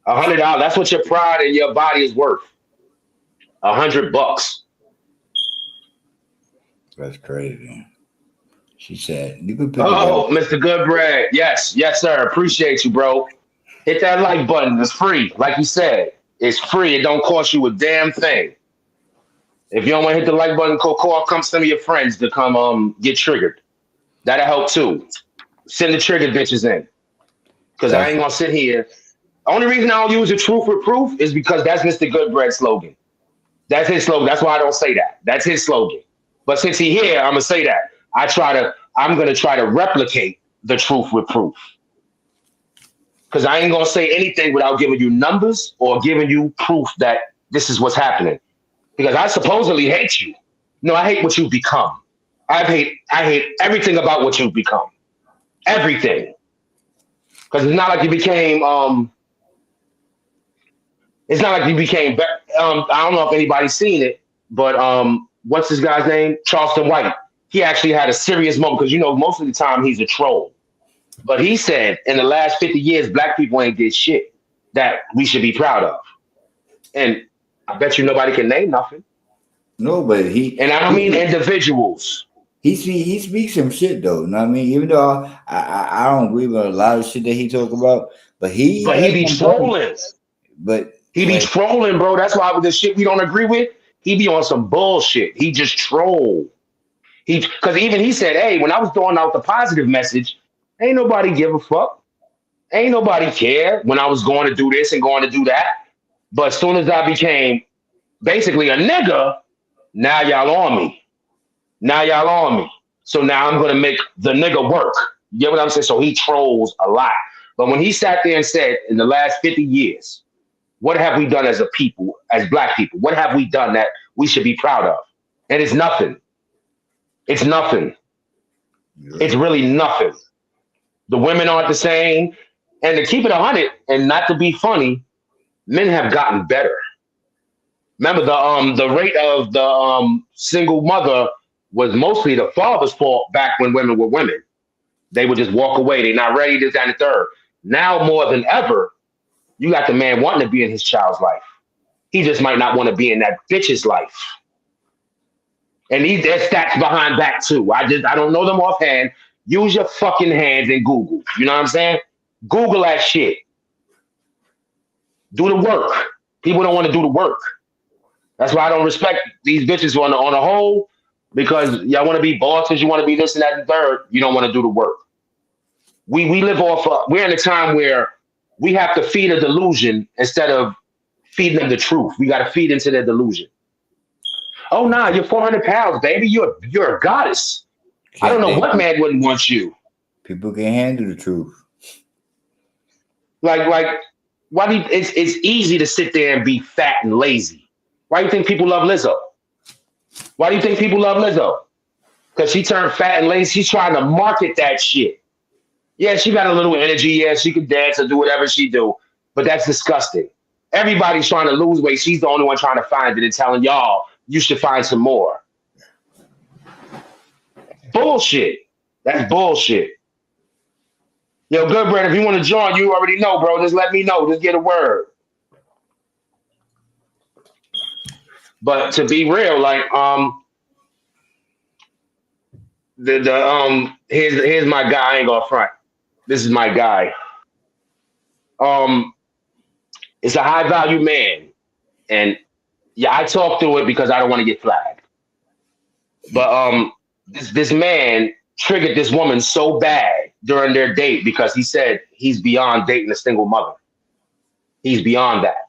$100. That's what your pride and your body is worth. $100. That's crazy. She said, "You can pick Oh, Mr. Goodbread. Yes, yes, sir. Appreciate you, bro. Hit that like button. It's free. Like you said, it's free. It don't cost you a damn thing. If you don't want to hit the like button, call some of your friends to come get triggered. That'll help too. Send the triggered bitches in. Because I ain't gonna sit here. Only reason I don't use the truth for proof is because that's Mr. Goodbread's slogan. That's his slogan. That's why I don't say that. That's his slogan. But since he's here, I'm gonna say that. I'm gonna try to replicate the truth with proof. Because I ain't gonna say anything without giving you numbers or giving you proof that this is what's happening. Because I supposedly hate you. No, I hate what you've become. I hate everything about what you've become. Everything. Because it's not like you became I don't know if anybody's seen it, but what's this guy's name? Charleston White. He actually had a serious moment because most of the time he's a troll. But he said in the last 50 years, black people ain't did shit that we should be proud of. And I bet you nobody can name nothing. No, but and I don't mean individuals. He speaks some shit though. You know what I mean? Even though I don't agree with a lot of shit that he talk about, but he be trolling. But he be trolling, bro. That's why with the shit we don't agree with, he be on some bullshit. He just troll. Because even he said, hey, when I was throwing out the positive message, ain't nobody give a fuck. Ain't nobody care when I was going to do this and going to do that. But as soon as I became basically a nigga, now y'all on me. So now I'm going to make the nigga work. You get what I'm saying? So he trolls a lot. But when he sat there and said, in the last 50 years, what have we done as a people, as black people? What have we done that we should be proud of? And it's nothing. It's nothing. It's really nothing. The women aren't the same. And to keep it 100 and not to be funny, men have gotten better. Remember the rate of the single mother was mostly the father's fault back when women were women. They would just walk away. They're not ready, this, that, and the third. Now more than ever, you got the man wanting to be in his child's life. He just might not want to be in that bitch's life. And there's stats behind that too. I don't know them offhand. Use your fucking hands and Google. You know what I'm saying? Google that shit. Do the work. People don't want to do the work. That's why I don't respect these bitches on the whole, because y'all want to be bosses, you want to be this and that and third. You don't want to do the work. We live off. We're in a time where we have to feed a delusion instead of feeding them the truth. We got to feed into their delusion. Oh nah, you're 400 pounds, baby. You're a goddess. I don't know what man wouldn't want you. People can't handle the truth. Like why do you, it's easy to sit there and be fat and lazy. Why do you think people love Lizzo? Why do you think people love Lizzo? Because she turned fat and lazy. She's trying to market that shit. Yeah, she got a little energy. Yeah, she can dance or do whatever she do. But that's disgusting. Everybody's trying to lose weight. She's the only one trying to find it and telling y'all you should find some more. Bullshit. That's bullshit. Yo, good, Brad. If you want to join, you already know, bro. Just let me know. Just get a word. But to be real, like, here's my guy. I ain't gonna front. This is my guy. It's a high value man, and yeah, I talk through it because I don't want to get flagged. But this man triggered this woman so bad during their date because he said he's beyond dating a single mother. He's beyond that.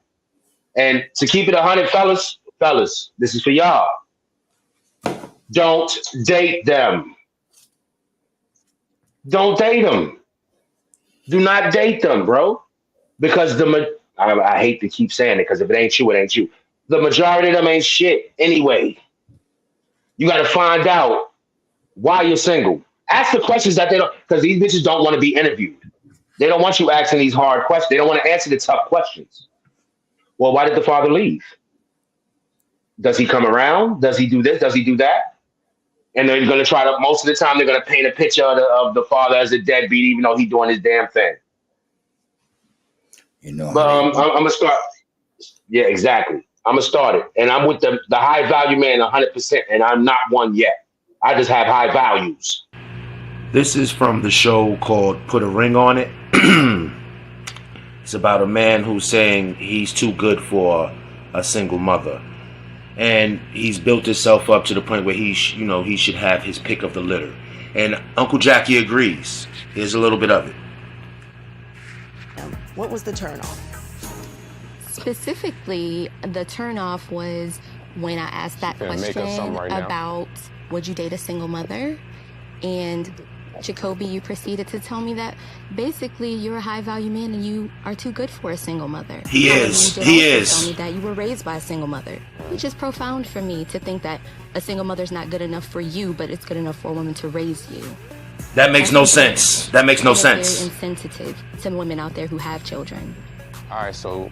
And to keep it 100, fellas, this is for y'all. Don't date them. Don't date them. Do not date them, bro. Because I hate to keep saying it because if it ain't you, it ain't you. The majority of them ain't shit anyway. You got to find out why you're single. Ask the questions that they don't, because these bitches don't want to be interviewed. They don't want you asking these hard questions. They don't want to answer the tough questions. Well, why did the father leave? Does he come around? Does he do this? Does he do that? And they're going to try to, most of the time, they're going to paint a picture of the father as a deadbeat, even though he's doing his damn thing. You know, but I'm going to start. Yeah, exactly. I'm going to start it. And I'm with the high value man 100%, and I'm not one yet. I just have high values. This is from the show called Put a Ring on It. It's about a man who's saying he's too good for a single mother. And he's built himself up to the point where he should have his pick of the litter. And Uncle Jacky agrees. Here's a little bit of it. What was the turnoff? Specifically, the turnoff was when I asked that question about would you date a single mother? And Jacoby, you proceeded to tell me that basically you're a high value man and you are too good for a single mother. He is. He is. Tell me that you were raised by a single mother, which is profound for me to think that a single mother's not good enough for you, but it's good enough for a woman to raise you. That makes no sense. That makes no sense. Very insensitive to women out there who have children. All right, so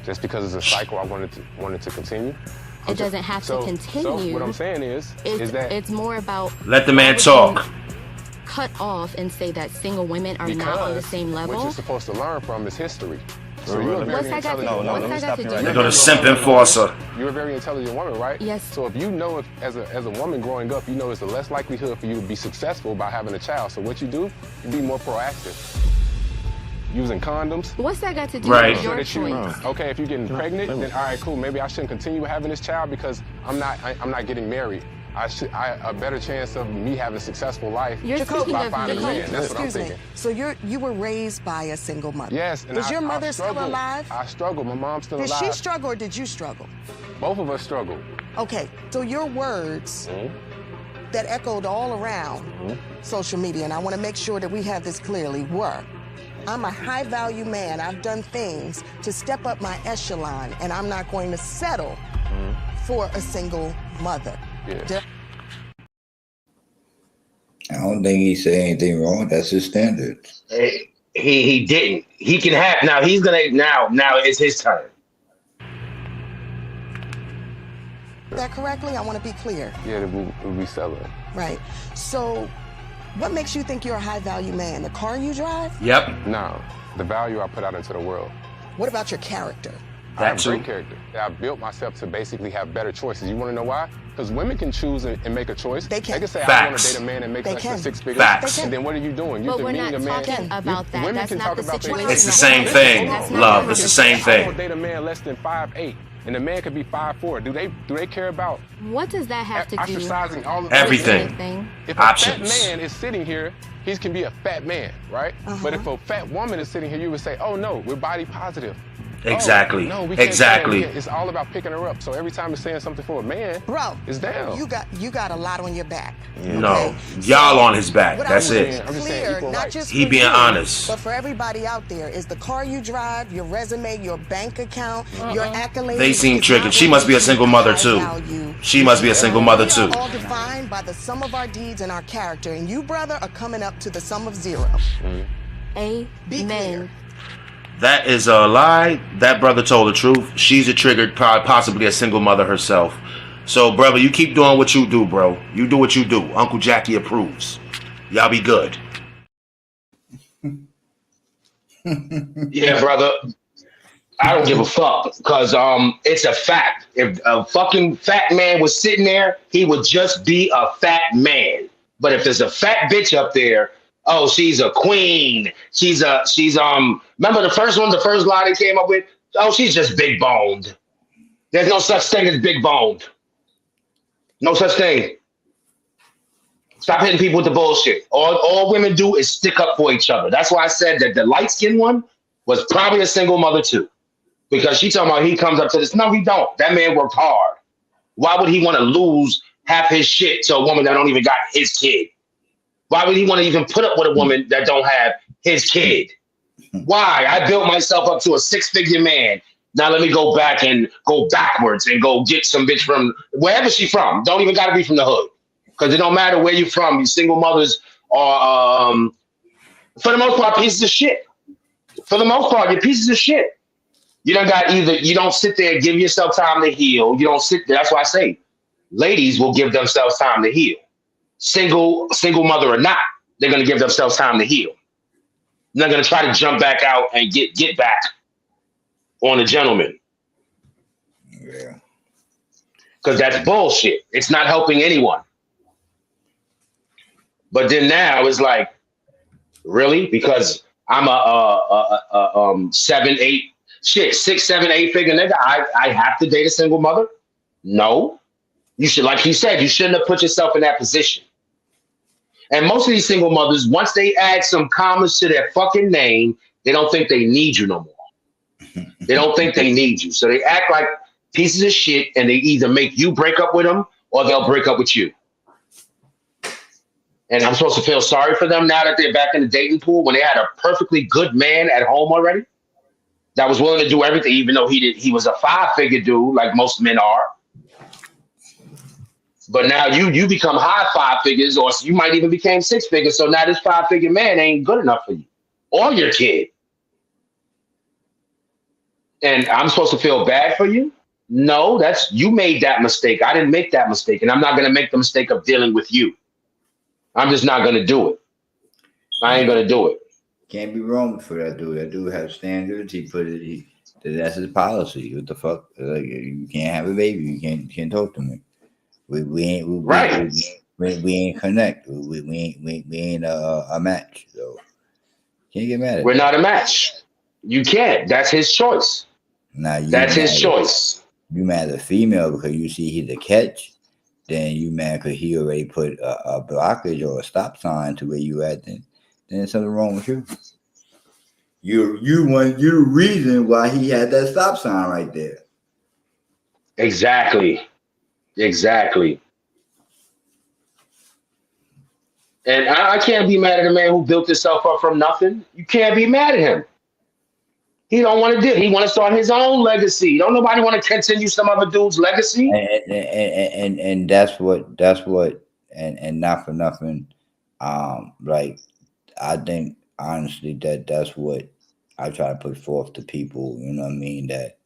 just because it's a cycle, I wanted to continue. It doesn't have to continue. So what I'm saying is that it's more about let the man talk. Cut off and say that single women are not on the same level. What you're supposed to learn from is history. So you're a what's very that got to do? They go to simp enforcer. You're a very intelligent woman, right? Yes. So if you know, as a woman growing up, you know it's the less likelihood for you to be successful by having a child. So what you do, you be more proactive. Using condoms. What's that got to do with your choice? Okay, if you're getting pregnant, then all right, cool. Maybe I shouldn't continue having this child because I'm not getting married. I a better chance of me having a successful life by finding a man. That's what I'm thinking. So you were raised by a single mother. Yes. And was your mother still alive? I struggled. My mom's still alive. Did she struggle or did you struggle? Both of us struggled. Okay, so your words that echoed all around social media, and I want to make sure that we have this clearly, were, I'm a high value man. I've done things to step up my echelon, and I'm not going to settle for a single mother. Yeah. I don't think he said anything wrong. That's his standard. He didn't. He can have now. He's gonna now. It's his turn. that correctly? I want to be clear. Yeah, we'll be selling. Right. So, what makes you think you're a high-value man? The car you drive? Yep. No, the value I put out into the world. What about your character? I have great character. I built myself to basically have better choices. You want to know why? Because women can choose and make a choice. They can say, I want to date a man and make less than 6 figures. Facts. And then what are you doing? You're demeaning a man. Talking about that. That's not the situation. It's the same thing, love. It's the same I thing. want to date a man less than 5'8", and the man could be 5'4". Do they care about what does that have to do? Ostracizing all of everything. If a fat man is sitting here, he can be a fat man, right? But if a fat woman is sitting here, you would say, oh no, we're body positive. Exactly. Oh, no, we can't exactly. It's all about picking her up. So every time it's saying something for a man, bro, it's down. You got a lot on your back. Yeah. No, y'all on his back. That's it. Clear, not just he being honest. But for everybody out there, is the car you drive, your resume, your bank account, your accolades. They seem triggered. She must be a single mother too. She must be a single mother too. We are all defined by the sum of our deeds and our character, and you, brother, are coming up to the sum of 0. Amen. That is a lie. That brother told the truth. She's a triggered, possibly a single mother herself. So, brother, you keep doing what you do, bro. You do what you do. Uncle Jacky approves. Y'all be good. Yeah, brother. I don't give a fuck because it's a fact. If a fucking fat man was sitting there, he would just be a fat man. But if there's a fat bitch up there, oh, she's a queen. She's remember the first line they came up with? Oh, she's just big boned. There's no such thing as big boned. No such thing. Stop hitting people with the bullshit. All women do is stick up for each other. That's why I said that the light-skinned one was probably a single mother too. Because she talking about he comes up to this. No, he don't. That man worked hard. Why would he want to lose half his shit to a woman that don't even got his kid? Why would he want to even put up with a woman that don't have his kid? Why? I built myself up to a 6-figure man. Now let me go back and go backwards and go get some bitch from wherever she from. Don't even got to be from the hood. Because it don't matter where you're from. You single mothers are, for the most part, pieces of shit. For the most part, you're pieces of shit. You don't sit there and give yourself time to heal. You don't sit there. That's why I say ladies will give themselves time to heal. Single mother or not, they're going to give themselves time to heal. They're going to try to jump back out and get back on a gentleman. Yeah. Because that's bullshit. It's not helping anyone. But then now it's like, really? Because I'm a 6, 7, 8 figure nigga, I have to date a single mother? No. You should, like he said, you shouldn't have put yourself in that position. And most of these single mothers, once they add some commas to their fucking name, they don't think they need you no more. They don't think they need you. So they act like pieces of shit, and they either make you break up with them or they'll break up with you. And I'm supposed to feel sorry for them now that they're back in the dating pool when they had a perfectly good man at home already that was willing to do everything, even though he was a 5-figure dude like most men are. But now you become high 5 figures, or you might even become 6 figures. So now this 5-figure man ain't good enough for you or your kid. And I'm supposed to feel bad for you? No, you made that mistake. I didn't make that mistake. And I'm not going to make the mistake of dealing with you. I'm just not going to do it. I ain't going to do it. Can't be wrong for that dude. That dude has standards. That's his policy. What the fuck? Like, you can't have a baby. You can't talk to me. We ain't connect. We ain't a match. So can't get mad at We're not a match. You can't. That's his choice. That's his choice. You mad at a female because you see he's a catch. Then you mad because he already put a blockage or a stop sign to where you at. Then there's something wrong with you. You're the reason why he had that stop sign right there. Exactly. And I can't be mad at a man who built himself up from nothing. You can't be mad at him. He don't want to do it. He want to start his own legacy. Don't nobody want to continue some other dude's legacy. And that's what and not for nothing. Like I think honestly that's what I try to put forth to people. You know what I mean? That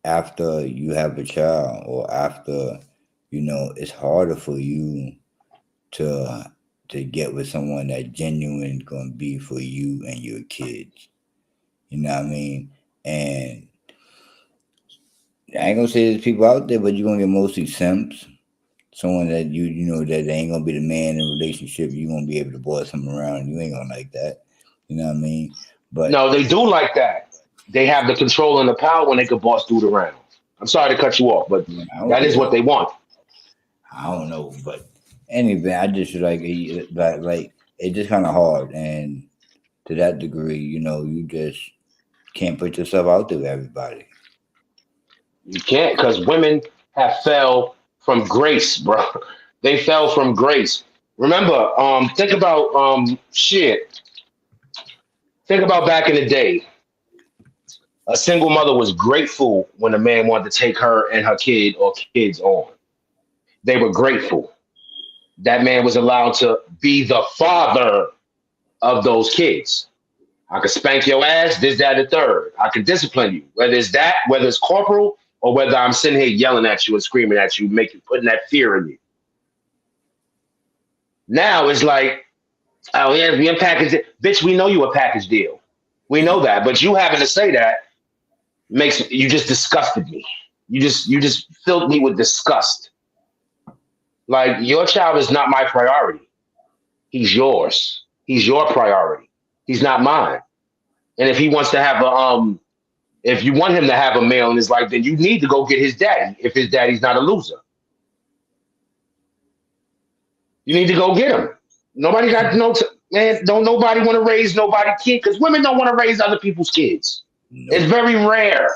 after you have a child or after, it's harder for you to get with someone that genuine gonna be for you and your kids. You know what I mean? And I ain't gonna say there's people out there, but you're gonna get mostly simps. Someone that that ain't gonna be the man in a relationship. You gonna be able to boss him around. You ain't gonna like that. You know what I mean? But no, they do like that. They have the control and the power when they can boss dude around. I'm sorry to cut you off, but that is what they want. I don't know, but anyway, I just like it's just kind of hard, and to that degree, you just can't put yourself out there with everybody. You can't, because women have fell from grace, bro. They fell from grace. Remember, think about shit. Think about back in the day. A single mother was grateful when a man wanted to take her and her kid or kids on. They were grateful. That man was allowed to be the father of those kids. I could spank your ass, this, that, and the third. I could discipline you. Whether it's that, whether it's corporal, or whether I'm sitting here yelling at you and screaming at you, putting that fear in you. Now it's like, oh yeah, we unpackaged it. Bitch, we know you a package deal. We know that. But you having to say that you just disgusted me. You just filled me with disgust. Like, your child is not my priority. He's yours. He's your priority. He's not mine. And if he wants to have if you want him to have a male in his life, then you need to go get his daddy if his daddy's not a loser. You need to go get him. Nobody got man, don't nobody want to raise nobody's kid, because women don't want to raise other people's kids. No. It's very rare.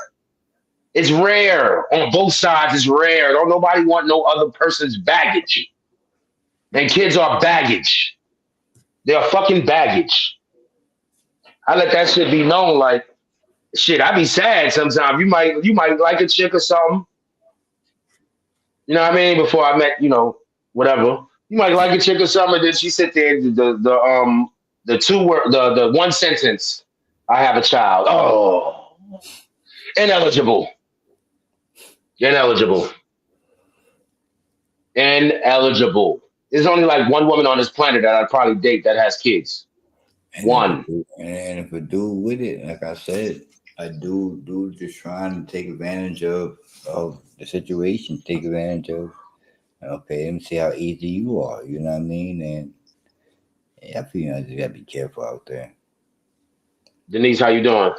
It's rare on both sides. It's rare. Don't nobody want no other person's baggage. And kids are baggage. They are fucking baggage. I let that shit be known. Like, shit, I be sad sometimes. You might like a chick or something. You know what I mean? Before I met, whatever. You might like a chick or something, and then she sit there, the one sentence, I have a child. Oh, ineligible. Ineligible. There's only like one woman on this planet that I'd probably date that has kids. One. And if a dude with it, like I said, a dude just trying to take advantage of the situation, take advantage of, okay, let me see how easy you are, you know what I mean? And yeah, I feel you gotta be careful out there. Denise, how you doing?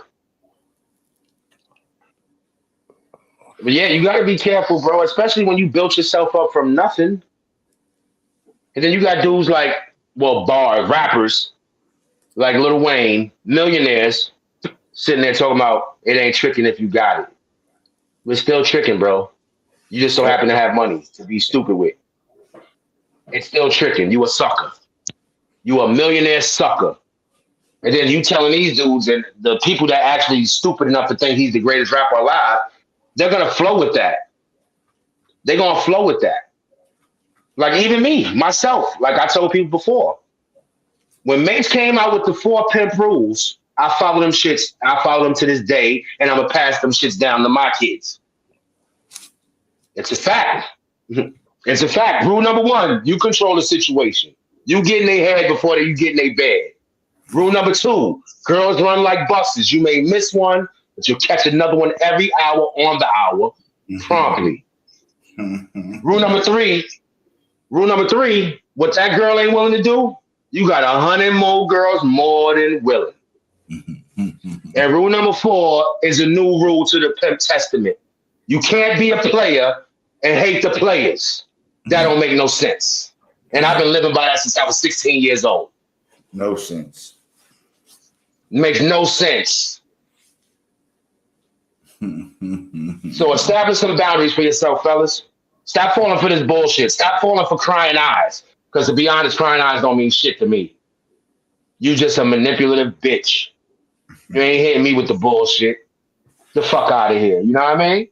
But yeah, you gotta be careful, bro, especially when you built yourself up from nothing. And then you got dudes like, rappers like Lil Wayne, millionaires, sitting there talking about it ain't tricking if you got it. We're still tricking, bro. You just so happen to have money to be stupid with. It's still tricking. You a sucker. You a millionaire sucker. And then you telling these dudes and the people that actually stupid enough to think he's the greatest rapper alive, they're going to flow with that. They're going to flow with that. Like even me, myself, like I told people before, when Mace came out with the 4 pimp rules, I follow them shits. I follow them to this day, and I'm going to pass them shits down to my kids. It's a fact. It's a fact. Rule number 1, you control the situation. You get in their head before you get in their bed. Rule number 2, girls run like buses. You may miss one, but you'll catch another one every hour on the hour, promptly. Rule number 3, what that girl ain't willing to do, you got 100 more girls more than willing. And rule number 4 is a new rule to the Pimp Testament. You can't be a player and hate the players. That don't make no sense. And I've been living by that since I was 16 years old. No sense. Makes no sense. So establish some boundaries for yourself, fellas. Stop falling for this bullshit. Stop falling for crying eyes. Because to be honest, crying eyes don't mean shit to me. You just a manipulative bitch. You ain't hitting me with the bullshit. The fuck out of here. You know what I mean?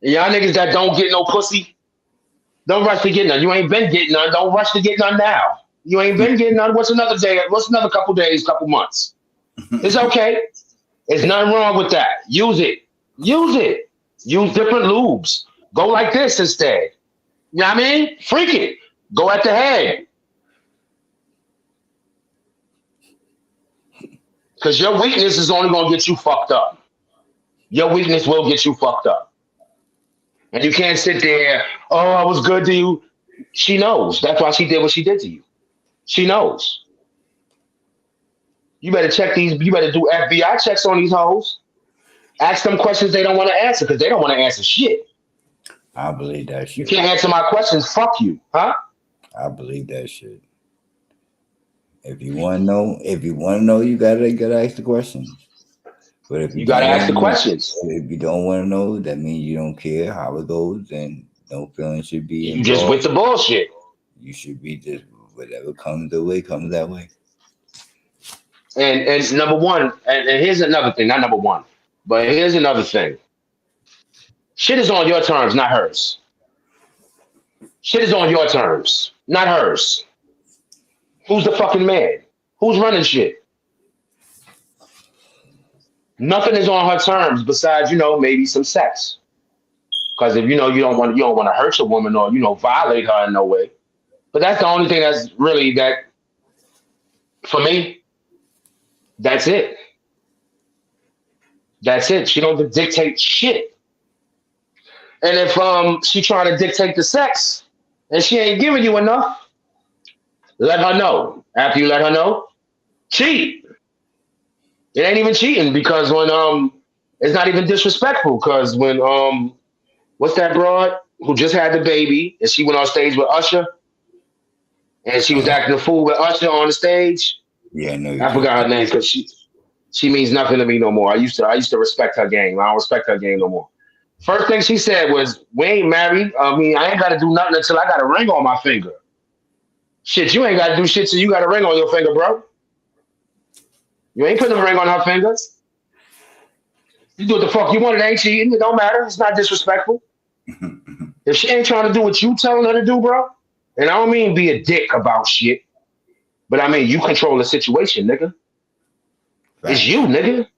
And y'all niggas that don't get no pussy, don't rush to get none. You ain't been getting none. Don't rush to get none now. You ain't been getting none. What's another day? What's another couple days, couple months? It's okay. There's nothing wrong with that. Use it. Use it. Use different lubes. Go like this instead. You know what I mean? Freak it. Go at the head. Because your weakness is only going to get you fucked up. Your weakness will get you fucked up. And you can't sit there, oh, I was good to you. She knows. That's why she did what she did to you. She knows. You better check these, you better do FBI checks on these hoes. Ask them questions they don't want to answer because they don't want to answer shit. I believe that shit. You can't answer my questions, fuck you, huh? I believe that shit. If you want to know, you gotta ask the questions. But if you gotta ask the questions. If you don't want to know, that means you don't care how it goes, and no feeling should be involved. You just with the bullshit. You should be just whatever comes the way comes that way. And number one, and here's another thing, not number one, but here's another thing. Shit is on your terms, not hers. Shit is on your terms, not hers. Who's the fucking man? Who's running shit? Nothing is on her terms besides, maybe some sex. Because if you don't want to hurt your woman or violate her in no way. But that's the only thing that's really that for me. That's it. That's it. She don't dictate shit. And if she trying to dictate the sex and she ain't giving you enough, let her know. After you let her know, cheat. It ain't even cheating because when it's not even disrespectful because when what's that broad who just had the baby and she went on stage with Usher and she was acting a fool with Usher on the stage. Yeah, no. I forgot her name because she means nothing to me no more. I used to respect her game. I don't respect her game no more. First thing she said was, "We ain't married. I mean, I ain't got to do nothing until I got a ring on my finger." Shit, you ain't got to do shit till you got a ring on your finger, bro. You ain't putting a ring on her finger. You do what the fuck you want. It ain't cheating. It don't matter. It's not disrespectful. If she ain't trying to do what you telling her to do, bro, and I don't mean be a dick about shit, but I mean you control the situation, nigga. Right. It's you, nigga.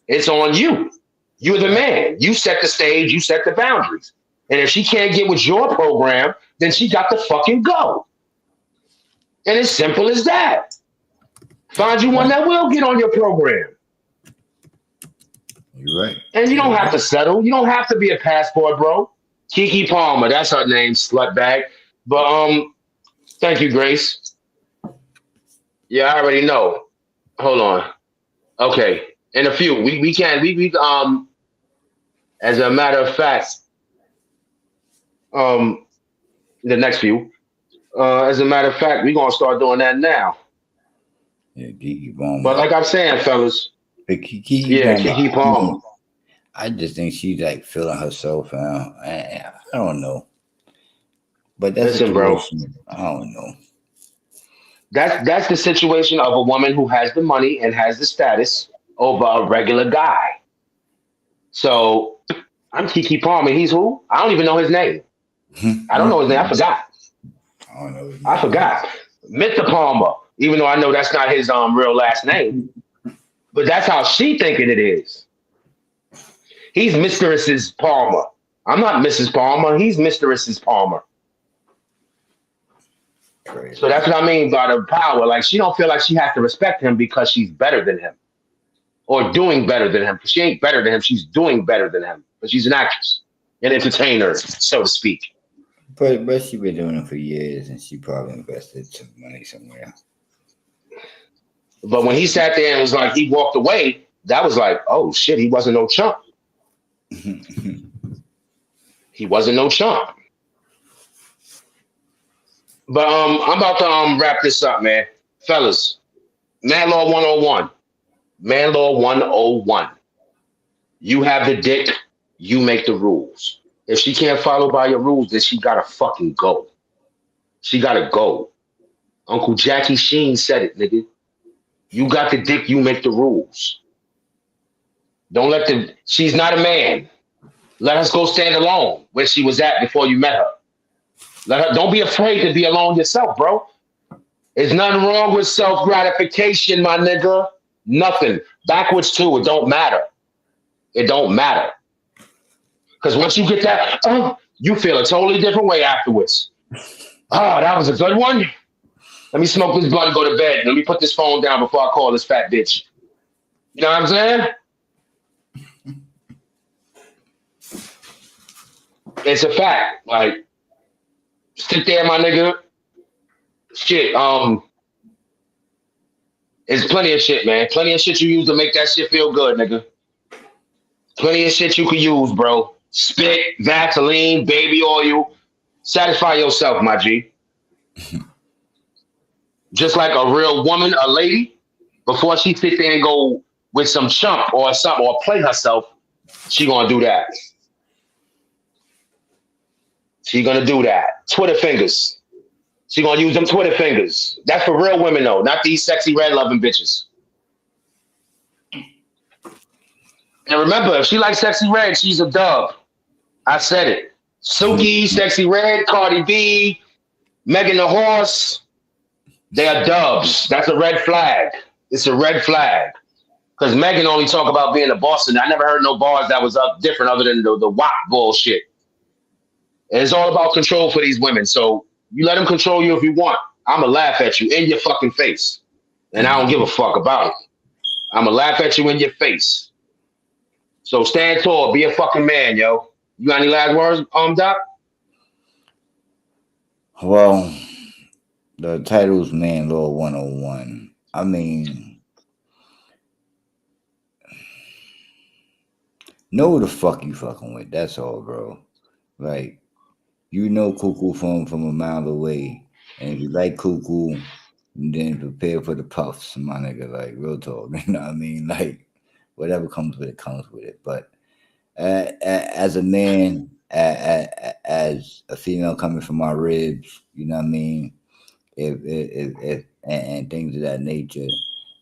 It's on you. You're the man. You set the stage. You set the boundaries. And if she can't get with your program, then she got to fucking go. And it's simple as that. Find you one that will get on your program. You're right. And you don't have to settle. You don't have to be a passport, bro. Keke Palmer, that's her name, slutbag. But thank you, Grace. Yeah, I already know. Hold on. Okay. In a few. We can't as a matter of fact, the next few. As a matter of fact, we're gonna start doing that now. Yeah, Keke Palmer. But like I'm saying, fellas. Keke Palmer. I just think she's like feeling herself out. I don't know. But that's bro. I don't know. That's the situation of a woman who has the money and has the status over a regular guy. So I'm Keke Palmer. He's who? I don't even know his name. I don't know his name. I forgot. I don't know his name. I forgot. Mr. Palmer, even though I know that's not his real last name. But that's how she thinking it is. He's Mrs. Palmer. I'm not Mrs. Palmer. He's Mrs. Palmer. Crazy. So that's what I mean by the power. Like she don't feel like she has to respect him because she's better than him. Or doing better than him. She ain't better than him. She's doing better than him. But she's an actress. An entertainer, so to speak. But she been doing it for years and she probably invested some money somewhere. But when he sat there and was like, he walked away, that was like, oh shit, he wasn't no chump. He wasn't no chump. But I'm about to wrap this up, man. Fellas, Man Law 101. Man Law 101. You have the dick, you make the rules. If she can't follow by your rules, then she gotta fucking go. She gotta go. Uncle Jackie Sheen said it, nigga. You got the dick, you make the rules. Don't let she's not a man. Let her go stand alone where she was at before you met her. Don't be afraid to be alone yourself, bro. There's nothing wrong with self-gratification, my nigga. Nothing. Backwards too, it don't matter. It don't matter. Because once you get that, you feel a totally different way afterwards. Oh, that was a good one. Let me smoke this blunt and go to bed. Let me put this phone down before I call this fat bitch. You know what I'm saying? It's a fact. Like, sit there, my nigga. Shit, there's plenty of shit, man. Plenty of shit you use to make that shit feel good, nigga. Plenty of shit you could use, bro. Spit, Vaseline, baby oil. Satisfy yourself, my G. Just like a real woman, a lady, before she sit there and go with some chump or something or play herself, she gonna do that. She gonna do that. Twitter fingers. She gonna use them Twitter fingers. That's for real women though, not these sexy red loving bitches. And remember, if she likes sexy red, she's a dub. I said it. Suki, Sexy Red, Cardi B, Megan the Horse, they are dubs. That's a red flag. It's a red flag. Because Megan only talk about being a boss, and I never heard no bars that was up different other than the WAP bullshit. And it's all about control for these women. So you let them control you if you want. I'ma laugh at you in your fucking face. And I don't give a fuck about it. I'ma laugh at you in your face. So stand tall, be a fucking man, yo. You got any last words, Doc? Well, the title's Man Law 101. I mean, know who the fuck you fucking with. That's all, bro. Like, you know Cuckoo from a mile away. And if you like Cuckoo, then prepare for the puffs, my nigga. Like, real talk. You know what I mean? Like, whatever comes with it, comes with it. But as a man, as a female coming from my ribs, you know what I mean? If and things of that nature,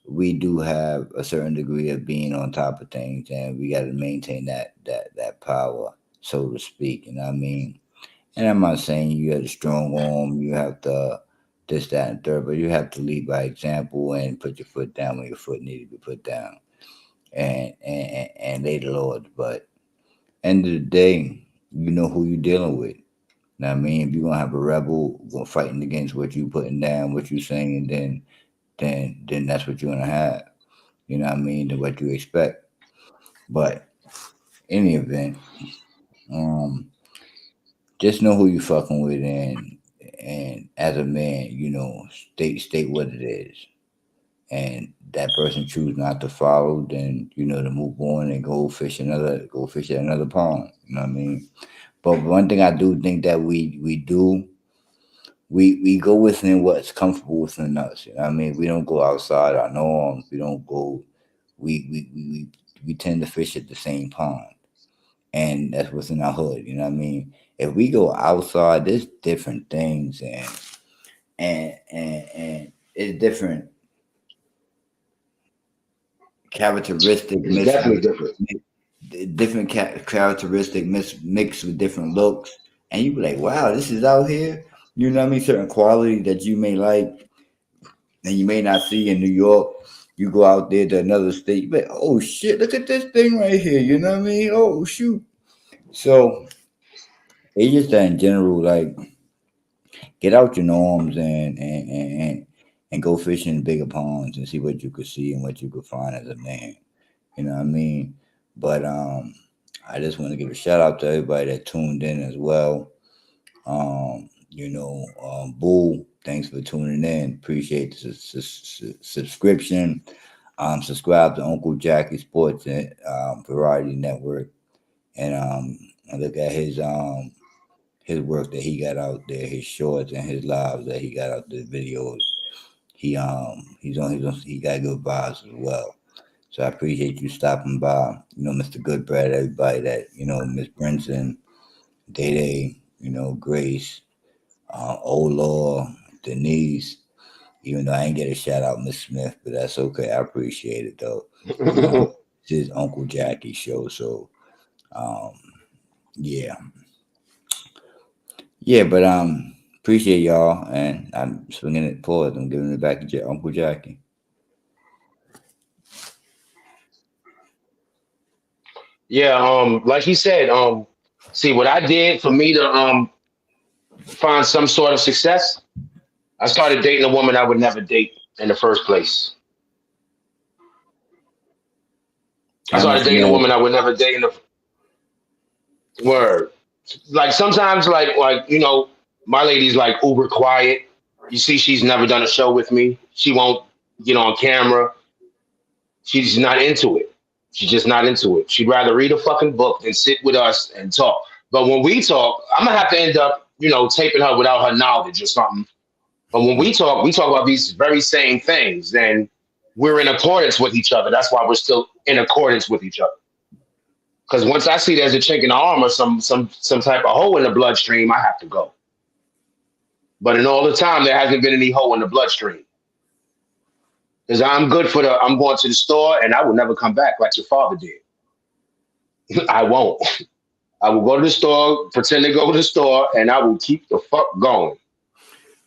we do have a certain degree of being on top of things, and we got to maintain that power, so to speak. You know what I mean? And I'm not saying you have a strong arm, you have to this, that, and third, but you have to lead by example and put your foot down when your foot needs to be put down, and lay the Lord. But end of the day, you know who you're dealing with. Now, I mean, if you're gonna have a rebel fighting against what you putting down, what you saying, then that's what you're gonna have. You know what I mean? Than what you expect. But in the event, just know who you fucking with, and as a man, you know, state what it is. And that person choose not to follow, then you know to move on and go fish at another pond. You know what I mean? But one thing I do think that we do, we go within what's comfortable within us. You know what I mean? We don't go outside our norms. We don't go. We tend to fish at the same pond, and that's within our hood. You know what I mean? If we go outside, there's different things, and it's different characteristic It's definitely different. different characteristic mixed with different looks, and you be like, wow, this is out here. You know what I mean? Certain quality that you may like and you may not see in New York. You go out there to another state, you be like, oh shit, look at this thing right here. You know what I mean? Oh shoot. So it's just that in general, like, get out your norms and go fishing in bigger ponds and see what you could see and what you could find as a man. You know what I mean? But I just want to give a shout out to everybody that tuned in as well. Boo, thanks for tuning in. Appreciate the subscription. Subscribe to Uncle Jacky Sports and Variety Network, and look at his work that he got out there, his shorts and his lives that he got out there, videos. He got good vibes as well. So I appreciate you stopping by. You know, Mr. Goodbread, everybody that, you know, Miss Brinson, Day, you know, Grace, Olaw, Denise. Even though I ain't get a shout out Miss Smith, but that's okay. I appreciate it though. It's his Uncle Jacky show, so yeah. Yeah, but appreciate y'all, and I'm swinging it forward. I'm giving it back to Uncle Jacky. Yeah, like he said, See, what I did for me to find some sort of success, I started dating a woman I would never date in the first place. I started dating a woman I would never date in the word. Like sometimes, like you know, my lady's like uber quiet. You see, she's never done a show with me. She won't get on camera. She's not into it. She's just not into it. She'd rather read a fucking book than sit with us and talk. But when we talk, I'm gonna have to end up, you know, taping her without her knowledge or something. But when we talk about these very same things, then we're in accordance with each other. That's why we're still in accordance with each other. Because once I see there's a chink in the arm or some type of hole in the bloodstream, I have to go. But in all the time, there hasn't been any hole in the bloodstream. Because I'm good for I'm going to the store and I will never come back like your father did. I won't. I will go to the store, pretend to go to the store, and I will keep the fuck going.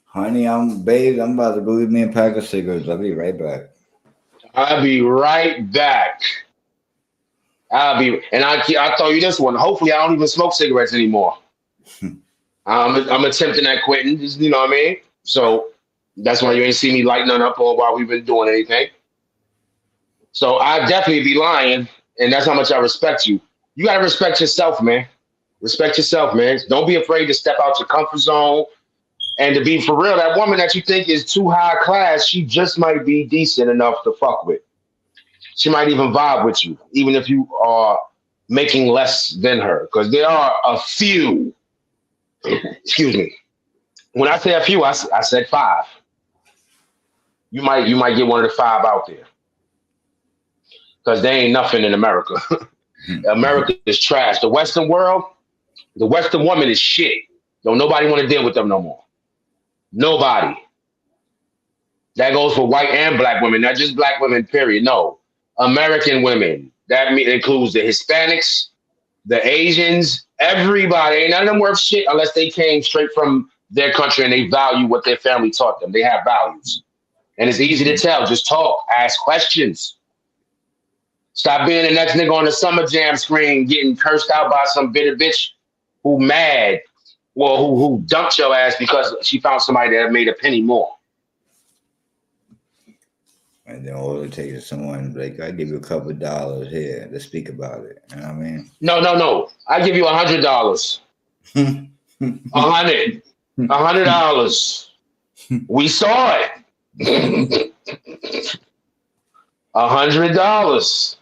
Honey, I'm about to go get me a pack of cigarettes. I'll be right back. I'll be right back. I'll throw you this one. Hopefully, I don't even smoke cigarettes anymore. I'm attempting at quitting. You know what I mean? So that's why you ain't see me lighting up or while we've been doing anything. So I definitely be lying, and that's how much I respect you. You gotta respect yourself, man. Respect yourself, man. Don't be afraid to step out your comfort zone. And to be for real, that woman that you think is too high class, she just might be decent enough to fuck with. She might even vibe with you, even if you are making less than her. Because there are a few. Excuse me. When I say a few, I said 5. You might get one of the 5 out there. Because there ain't nothing in America. America is trash. The Western world, the Western woman is shit. Don't nobody want to deal with them no more. Nobody. That goes for white and black women, not just black women, period. No. American women. That includes the Hispanics, the Asians, everybody. Ain't none of them worth shit unless they came straight from their country and they value what their family taught them. They have values. And it's easy to tell. Just talk. Ask questions. Stop being the next nigga on the Summer Jam screen getting cursed out by some bitter bitch who mad. Well, who dumped your ass because she found somebody that made a penny more. And then all it takes is someone like, I give you a couple of dollars here to speak about it. You know what I mean? No. I give you $100. $100. We saw it. $100.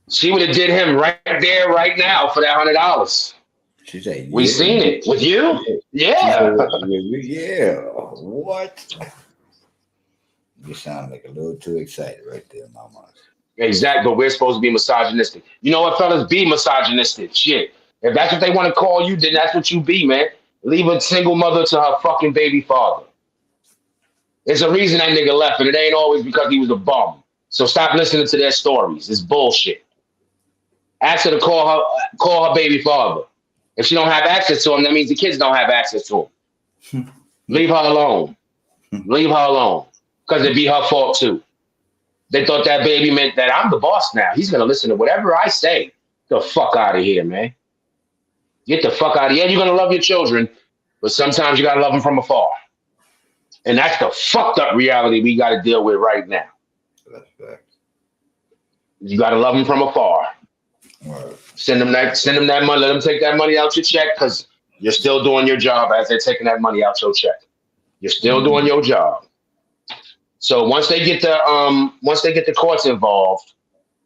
She would have did him right there, right now for that $100. She said, we seen it with you. Yeah. Yeah. What? You sound like a little too excited right there, mama. Exactly, but we're supposed to be misogynistic. You know what, fellas? Be misogynistic. Shit. If that's what they want to call you, then that's what you be, man. Leave a single mother to her fucking baby father. There's a reason that nigga left, and it ain't always because he was a bum. So stop listening to their stories. It's bullshit. Ask her to call her baby father. If she don't have access to him, that means the kids don't have access to him. Leave her alone. Leave her alone. Because it'd be her fault too. They thought that baby meant that I'm the boss now. He's gonna listen to whatever I say. Get the fuck out of here, man. Get the fuck out of here. You're gonna love your children, but sometimes you gotta love them from afar. And that's the fucked up reality we gotta deal with right now. That's fact. You gotta love them from afar. Right. Send them that money. Let them take that money out your check because you're still doing your job as they're taking that money out your check. You're still doing your job. So once they get the courts involved,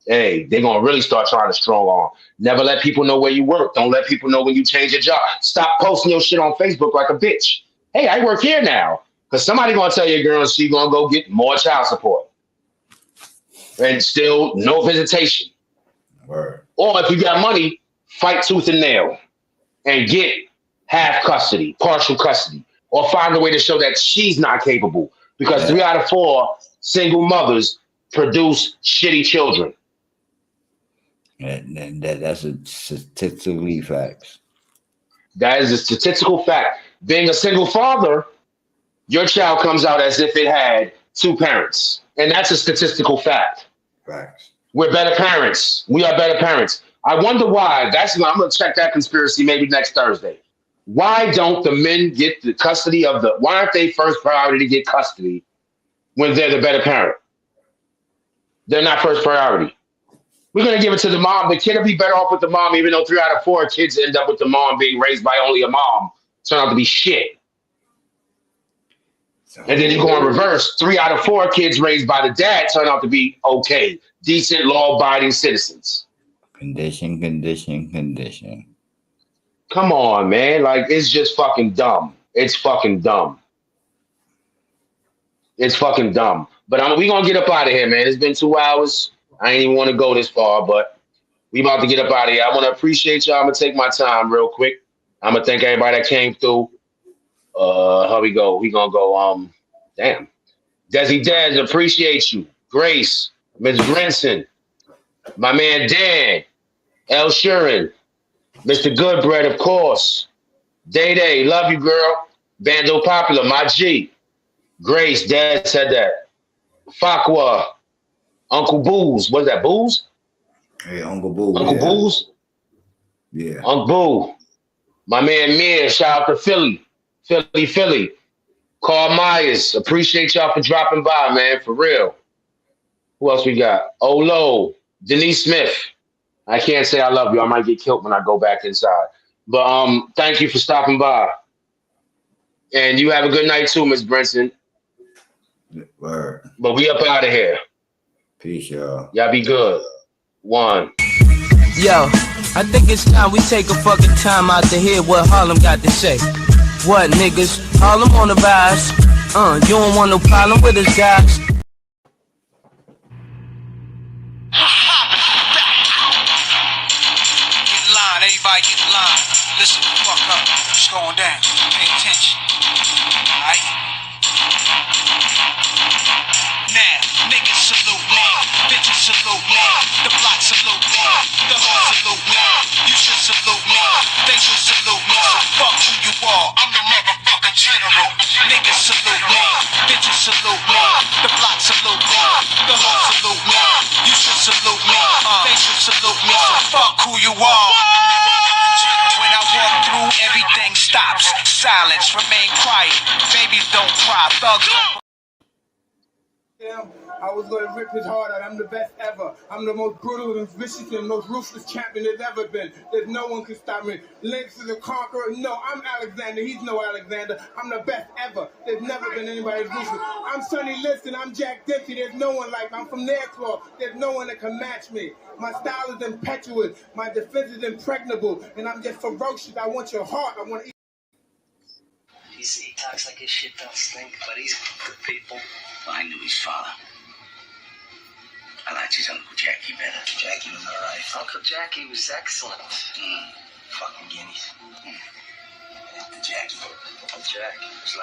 hey, they're gonna really start trying to strong arm. Never let people know where you work. Don't let people know when you change your job. Stop posting your shit on Facebook like a bitch. Hey, I work here now. Because somebody gonna tell your girl she gonna go get more child support. And still no visitation. Right. Or if you got money, fight tooth and nail and get half custody, partial custody, or find a way to show that she's not capable. Because 3 out of 4 single mothers produce shitty children. And that's a statistically fact. That is a statistical fact. Being a single father, your child comes out as if it had 2 parents. And that's a statistical fact. Facts. We're better parents. We are better parents. I wonder why. I'm gonna check that conspiracy maybe next Thursday. Why don't the men get the custody of the? Why aren't they first priority to get custody when they're the better parent? They're not first priority. We're gonna give it to the mom. The kid will be better off with the mom, even though 3 out of 4 kids end up with the mom being raised by only a mom. Turn out to be shit. And then you go in reverse. 3 out of 4 kids raised by the dad turn out to be okay, decent, law-abiding citizens. Condition. Come on, man. Like, it's just fucking dumb. It's fucking dumb. It's fucking dumb. But we gonna get up out of here, man. It's been 2 hours. I ain't even want to go this far, but we about to get up out of here. I want to appreciate y'all. I'm gonna take my time real quick. I'm gonna thank everybody that came through. How we go? We gonna go. Damn. Desi Dez, appreciate you. Grace, Ms. Brinson, my man Dan, El Shurin, Mr. Goodbread, of course. Day, love you, girl. Bando Popular, my G. Grace, Dad said that. Fakwa, Uncle Booze. What's that, Booze? Hey, Uncle Boo. Uncle Booze? Yeah. Uncle Boo. My man Mir, shout out to Philly. Carl Myers, appreciate y'all for dropping by, man, for real. Who else we got? Olo, Denise Smith. I can't say I love you. I might get killed when I go back inside. But thank you for stopping by. And you have a good night too, Miss Brinson. Word. But we up out of here. Peace, y'all. Y'all be good. One. Yo, I think it's time we take a fucking time out to hear what Harlem got to say. What, niggas? Harlem on the rise. You don't want no problem with us, guys. Get in line, everybody get in line. Listen the fuck up. What's going down? Pay attention. Alright? Now, niggas salute me. Bitches salute me. The block salute me. The hood salute me. You should salute me. They should salute me. So fuck who you are. I'm the motherfucking general. Niggas salute me. Bitches salute me. The block salute me. The hood salute me. You should salute me. They should salute me. So fuck who you are. When I walk through, everything stops. Silence, remain quiet. Babies don't cry. Thugs don't. I was going to rip his heart out. I'm the best ever. I'm the most brutal and vicious and most ruthless champion there's ever been. There's no one can stop me. Lynx is a conqueror. No, I'm Alexander. He's no Alexander. I'm the best ever. There's never been anybody as ruthless. I'm Sonny Liston. I'm Jack Dempsey. There's no one like me. I'm from their claw. There's no one that can match me. My style is impetuous. My defense is impregnable. And I'm just ferocious. I want your heart. I want to eat. He talks like his shit don't stink, but he's good people. Well, I knew his father. I liked his Uncle Jacky better. Jacky was all right. Uncle Jacky was excellent. Fucking guineas. After Jacky. Jack was